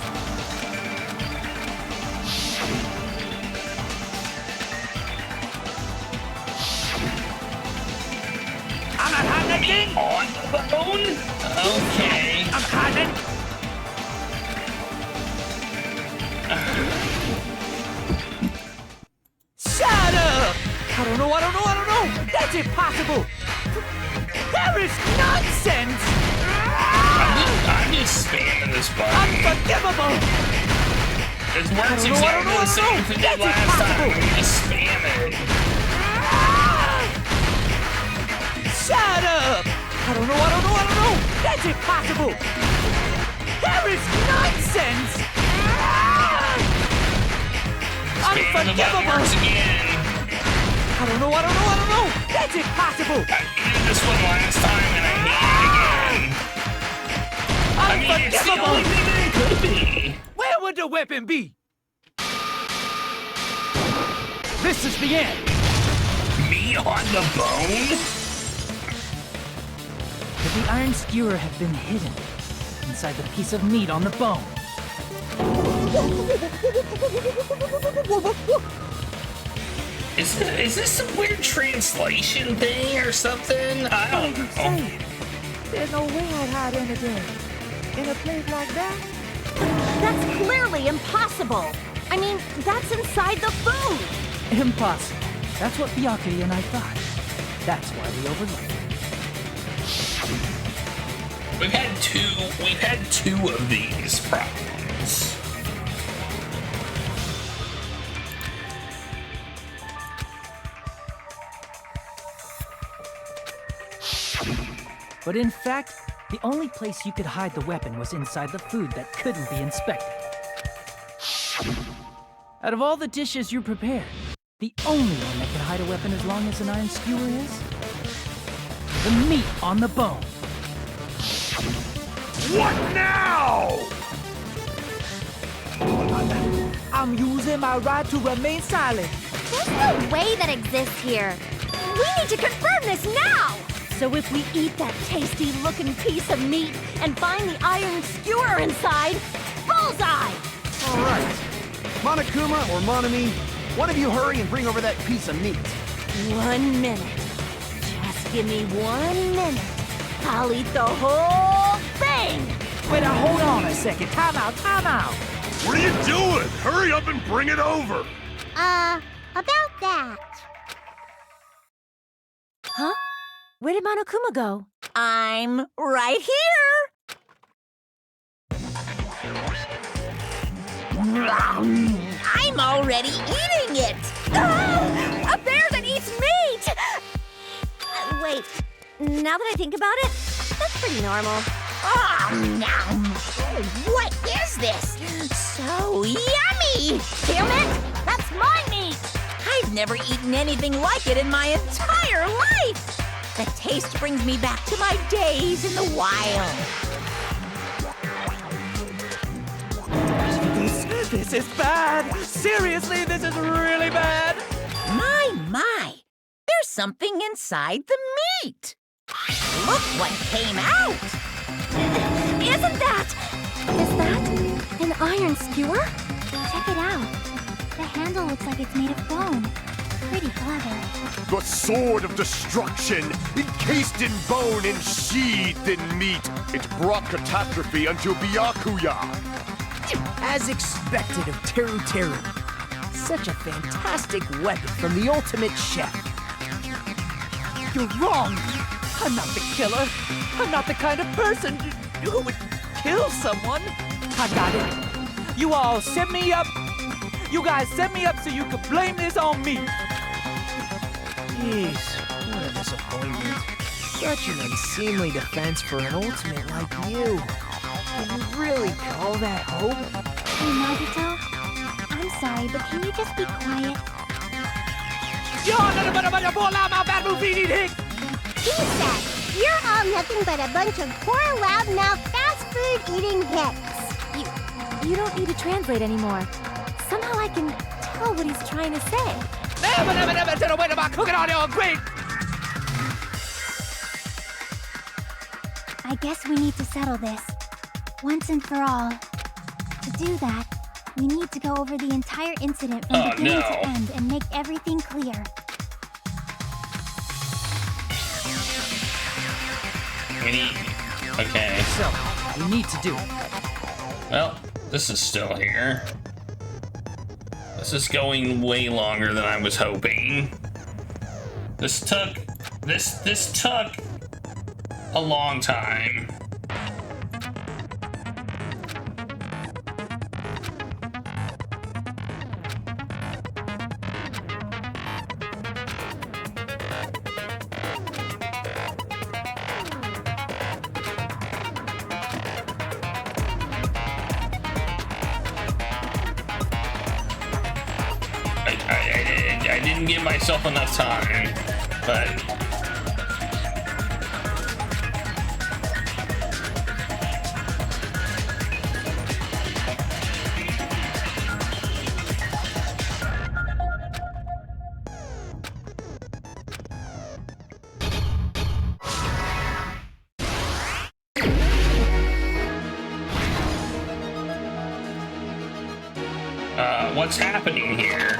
I'm not hiding that thing! On the bone? Okay. I'm hiding! Shut up! I don't know! That's impossible! There is nonsense! I'm just spamming this button. Unforgivable! It works exactly the same as it did last time. I'm just spam it. Shut up! I don't know! That's impossible! There is nonsense! Spam the button works again. I don't know! That's impossible! I did this one last time and I hate it again. I mean, it's the only thing that it could be. Where would the weapon be? This is the end! Me on the bone? Could the iron skewer have been hidden inside the piece of meat on the bone? Is this some weird translation thing or something? I don't know. There's no way I'd hide anything in a place like that. That's clearly impossible. I mean, that's inside the food. Impossible. That's what Byakuya and I thought. That's why we overlooked it. We've had two of these problems. But in fact, The only place you could hide the weapon was inside the food that couldn't be inspected. Out of all the dishes you prepared, the only one that can hide a weapon as long as an iron skewer is the meat on the bone. What now? I'm using my right to remain silent. There's no way that exists here. We need to confirm this now! So if we eat that tasty-looking piece of meat and find the iron skewer inside, bullseye! All right. Monokuma or Monomi, one of you hurry and bring over that piece of meat. 1 minute. Just give me 1 minute. I'll eat the whole thing! Wait, now hold on a second. Time out, time out. What are you doing? Hurry up and bring it over. About that. Huh? Where did Monokuma go? I'm right here! I'm already eating it! A bear that eats meat! Wait, now that I think about it, that's pretty normal. What is this? So yummy! Damn it! That's my meat! I've never eaten anything like it in my entire life! The taste brings me back to my days in the wild. This is bad! Seriously, this is really bad! My! There's something inside the meat! Look what came out! Isn't that? Is that an iron skewer? Check it out. The handle looks like it's made of bone. Pretty clever. The sword of destruction, encased in bone and sheathed in meat. It brought catastrophe unto Byakuya. As expected of Teru Teru. Such a fantastic weapon from the ultimate chef. You're wrong! I'm not the killer. I'm not the kind of person who would kill someone. I got it. You all set me up. You guys set me up so you could blame this on me. Jeez, what a disappointment. Such an unseemly defense for an ultimate like you. Can you really call that hope? Hey, Nagito. I'm sorry, but can you just be quiet? He said, you're all nothing but a bunch of poor, loud-mouthed, fast-food-eating hicks. You don't need to translate anymore. Somehow I can tell what he's trying to say. I guess we need to settle this. Once and for all. To do that, we need to go over the entire incident from beginning to end and make everything clear. Okay. So, we need to do it. Well, this is still here. This is going way longer than I was hoping. This took a long time. I didn't give myself enough time, but what's happening here?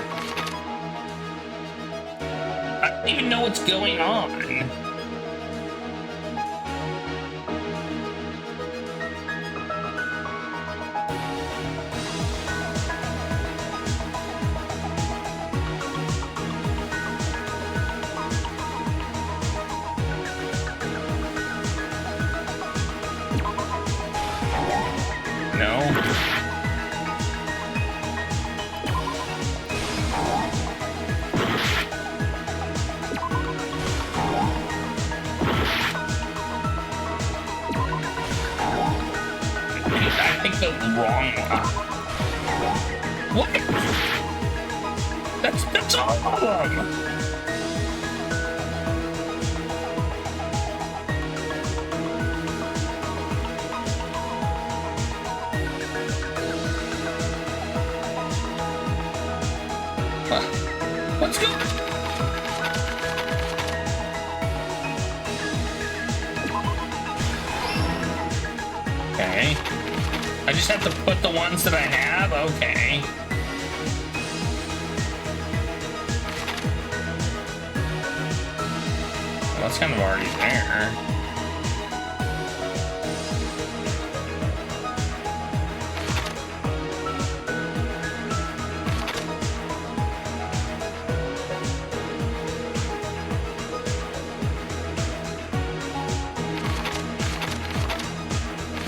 I don't even know what's going on. No. picked the wrong one. What? That's all of them. Let's go. Okay. I just have to put the ones that I have? Okay. Well, that's kind of already there.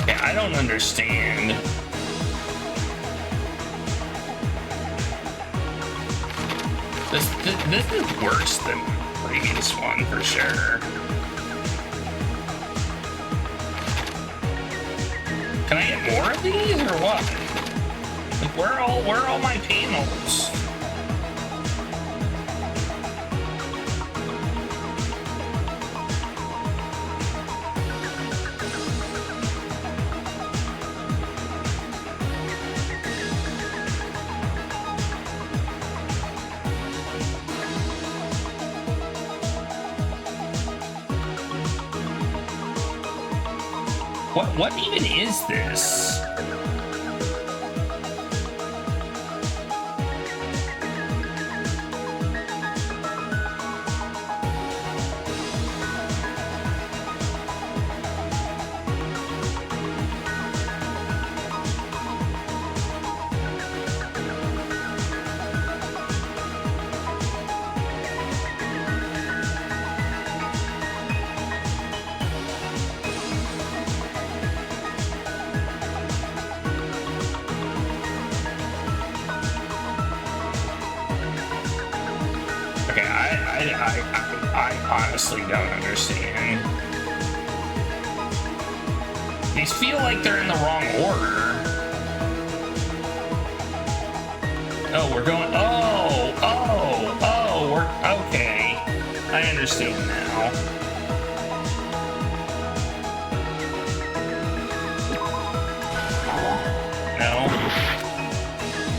I don't understand. This is worse than the previous one for sure. Can I get more of these or what? Like where are all my panels? What even is this? I honestly don't understand. These feel like they're in the wrong order. Oh, we're going. We're okay. I understand now. No.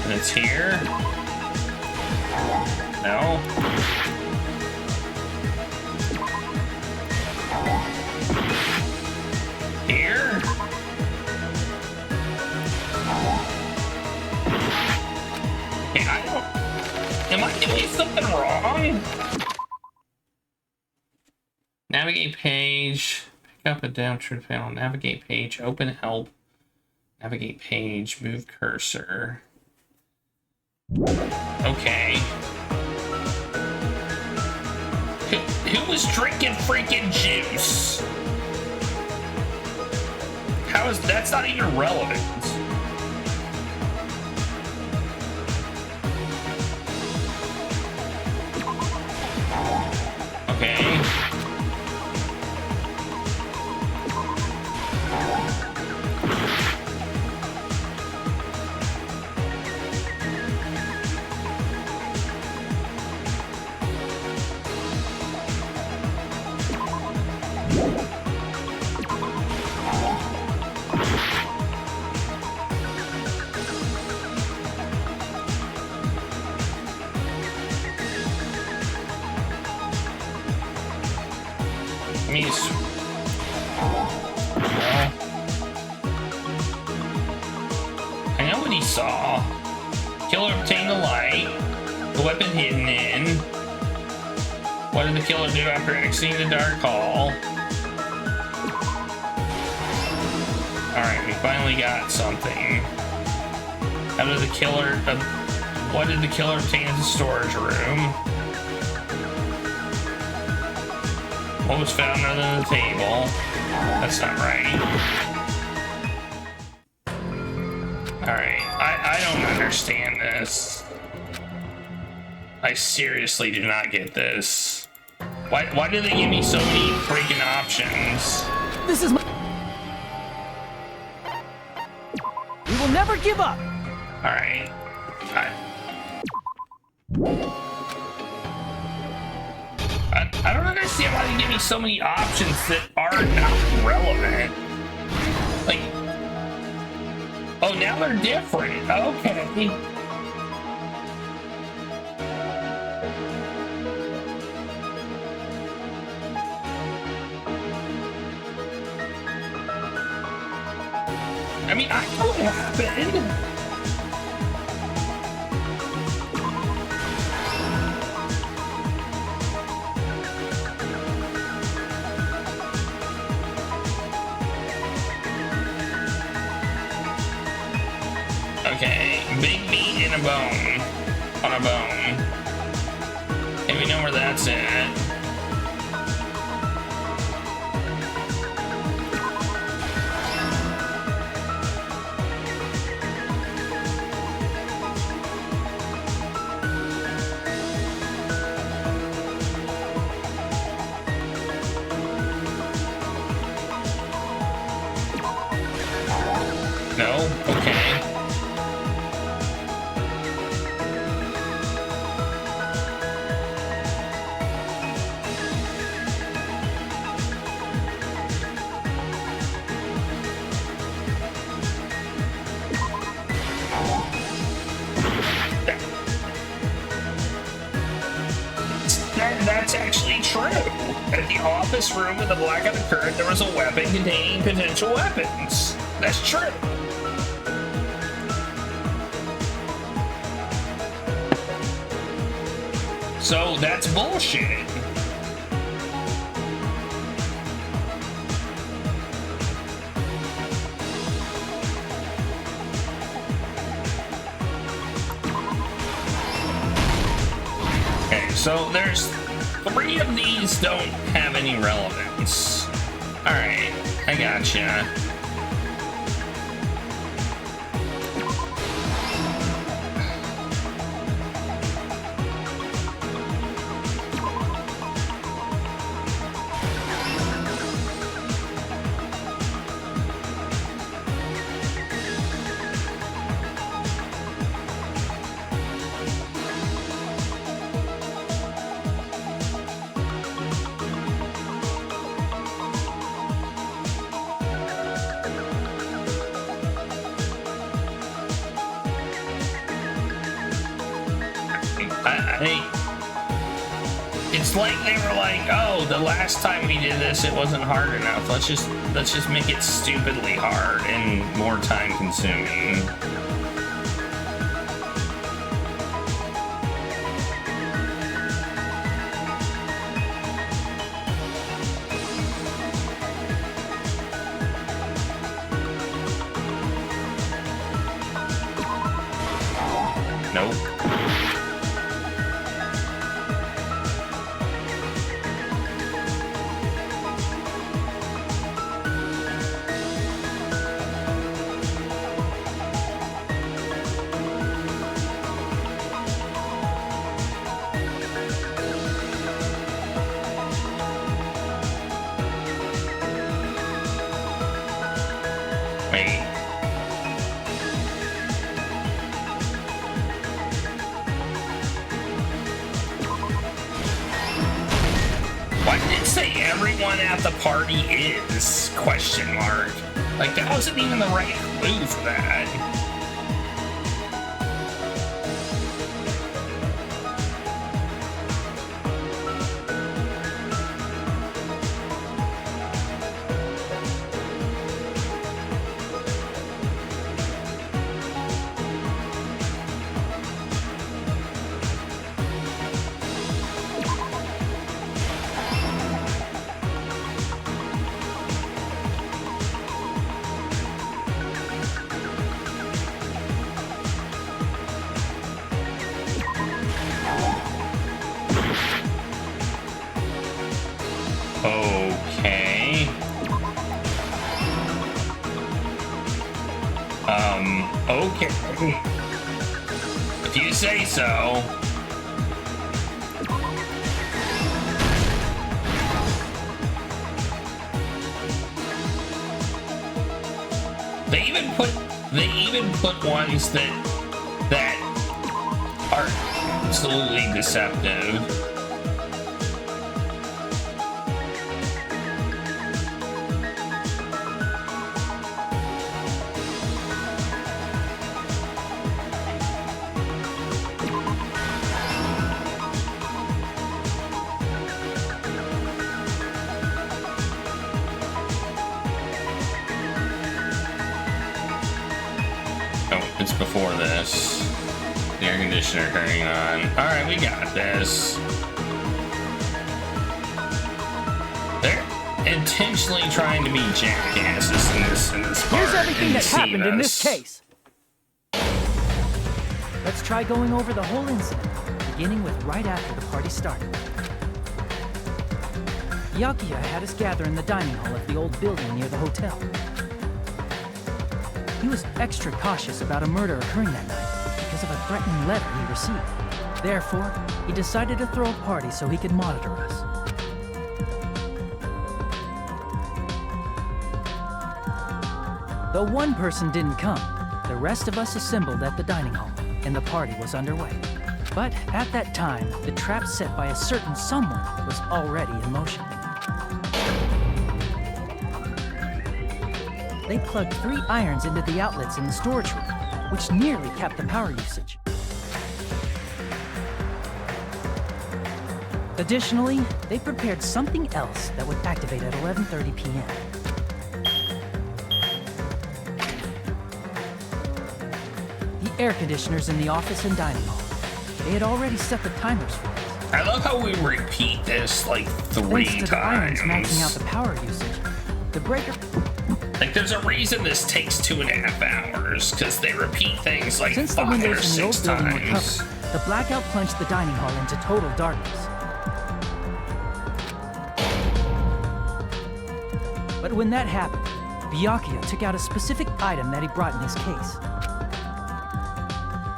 And it's here. No. Here? Hey, I don't... Am I doing something wrong? Navigate page. Pick up and down to the panel. Navigate page. Open help. Navigate page. Move cursor. Okay. Who was drinking freaking juice? How is that's not even relevant? Okay. I know what he saw. Killer obtained the light. The weapon hidden in. What did the killer do after exiting the dark hall? Alright, we finally got something. How did the killer... what did the killer obtain in the storage room? What was found under the table? That's not right. Alright, I don't understand this. I seriously do not get this. Why do they give me so many freaking options? This is my... will never give up. All right. I don't understand why they give me so many options that are not relevant. Like, oh, now they're different. Okay. I mean, I know what happened. Okay, big meat in a bone. On a bone. And we know where that's at. No? Okay. That's actually true. At the office room with the blackout occurred, there was a weapon containing potential weapons. That's true. So that's bullshit. Okay, so there's 3 of these don't have any relevance. Alright, I gotcha. It's like they were like, oh, the last time we did this, it wasn't hard enough. Let's just make it stupidly hard and more time consuming. Nope. Wait. Why did it say everyone at the party is? Question mark. Like, that wasn't even the right clue for that. Okay. Okay. If you say so. They even put they even put ones that are absolutely deceptive. Before this, the air conditioner turning on. All right, we got this. They're intentionally trying to be jackasses in this part. Here's everything that happened in this case. Let's try going over the whole incident, beginning with right after the party started. Byakuya had us gather in the dining hall of the old building near the hotel. He was extra cautious about a murder occurring that night because of a threatening letter he received. Therefore, he decided to throw a party so he could monitor us. Though one person didn't come, the rest of us assembled at the dining hall, and the party was underway. But at that time, the trap set by a certain someone was already in motion. They plugged 3 irons into the outlets in the storage room, which nearly capped the power usage. Additionally, they prepared something else that would activate at 11:30 p.m. The air conditioners in the office and dining hall. They had already set the timers for it. I love how we repeat this like 3 Thanks to the irons maxing out the power usage, the breaker... Like, there's a reason this takes 2.5 hours, because they repeat things like Since 5 the or windows in the old 6 building were times. covered, the blackout plunged the dining hall into total darkness. But when that happened, Byakuya took out a specific item that he brought in his case.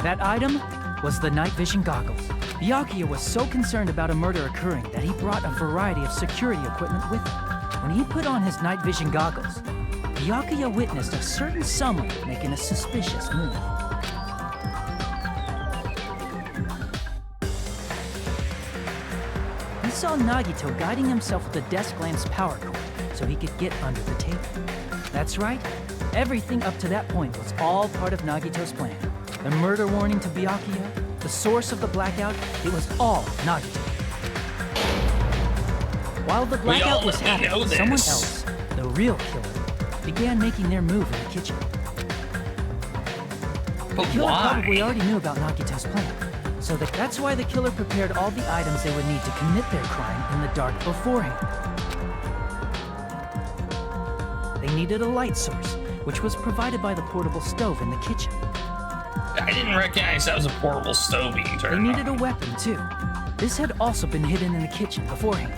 That item was the night vision goggles. Byakuya was so concerned about a murder occurring that he brought a variety of security equipment with him. When he put on his night vision goggles, Byakuya witnessed a certain someone making a suspicious move. He saw Nagito guiding himself with the desk lamp's power cord so he could get under the table. That's right, everything up to that point was all part of Nagito's plan. The murder warning to Byakuya, the source of the blackout, it was all Nagito. While the blackout was happening, someone else, the real killer, began making their move in the kitchen. But the killer why? probably already knew about Nagito's plan, so that's why the killer prepared all the items they would need to commit their crime in the dark beforehand. They needed a light source, which was provided by the portable stove in the kitchen. I didn't recognize that was a portable stove being turned on. They needed a weapon, too. This had also been hidden in the kitchen beforehand.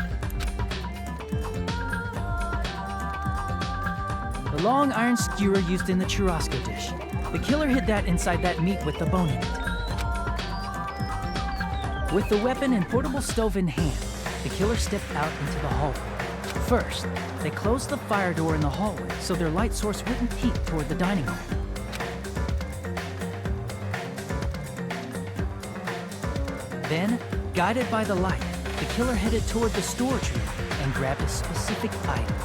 The long iron skewer used in the churrasco dish. The killer hid that inside that meat with the bone in it. With the weapon and portable stove in hand, the killer stepped out into the hallway. First, they closed the fire door in the hallway so their light source wouldn't peek toward the dining hall. Then, guided by the light, the killer headed toward the storage room and grabbed a specific item.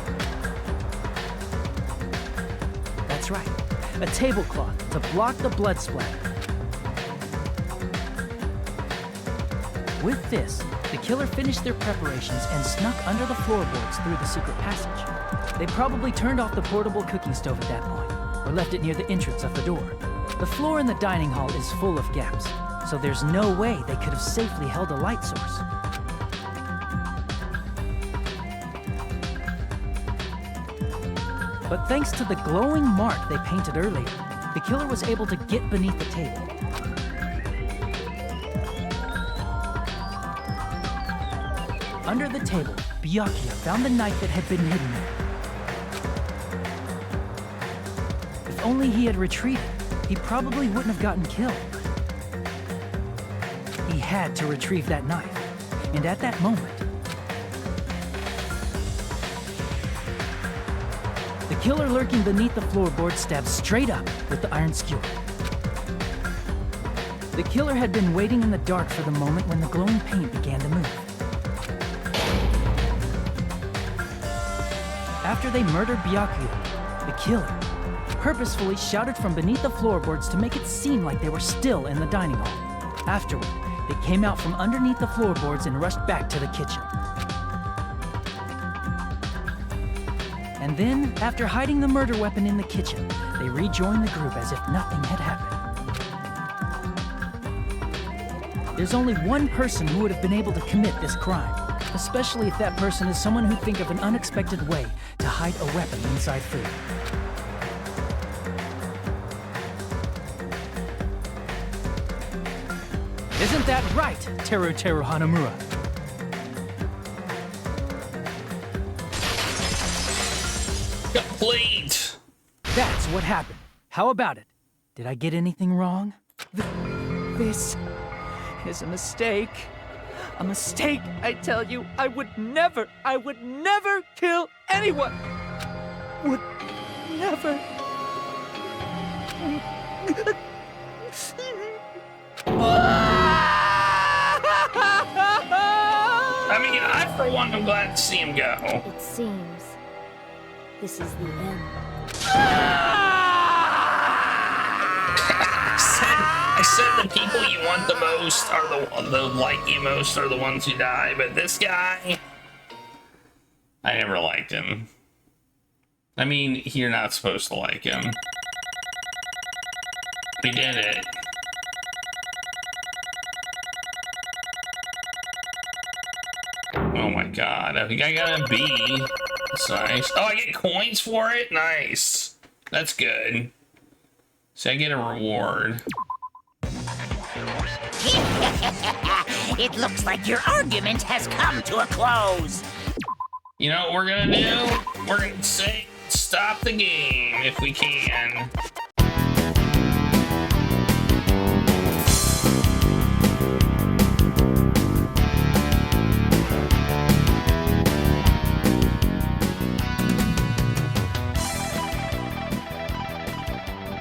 That's right, a tablecloth to block the blood splatter. With this, the killer finished their preparations and snuck under the floorboards through the secret passage. They probably turned off the portable cooking stove at that point, or left it near the entrance of the door. The floor in the dining hall is full of gaps, so there's no way they could have safely held a light source. But thanks to the glowing mark they painted earlier, the killer was able to get beneath the table. Under the table, Byakuya found the knife that had been hidden there. If only he had retreated, he probably wouldn't have gotten killed. He had to retrieve that knife, and at that moment, the killer lurking beneath the floorboard stabbed straight up with the iron skewer. The killer had been waiting in the dark for the moment when the glowing paint began to move. After they murdered Byakuya, the killer purposefully shouted from beneath the floorboards to make it seem like they were still in the dining hall. Afterward, they came out from underneath the floorboards and rushed back to the kitchen. And then, after hiding the murder weapon in the kitchen, they rejoined the group as if nothing had happened. There's only one person who would have been able to commit this crime, especially if that person is someone who'd think of an unexpected way to hide a weapon inside food. Isn't that right, Teru Hanamura? Complete! That's what happened. How about it? Did I get anything wrong? This is a mistake. A mistake, I tell you. I would never kill anyone. Would never. I mean, I for one am glad to see him go. It seems this is the end. I said the people you want the most are the like you most are the ones who die, but this guy, I never liked him. I mean, you're not supposed to like him. We did it. Oh my god, I think I got a B. That's nice. Oh, I get coins for it? Nice. That's good. So I get a reward. It looks like your argument has come to a close. You know what we're gonna do? We're gonna say stop the game if we can.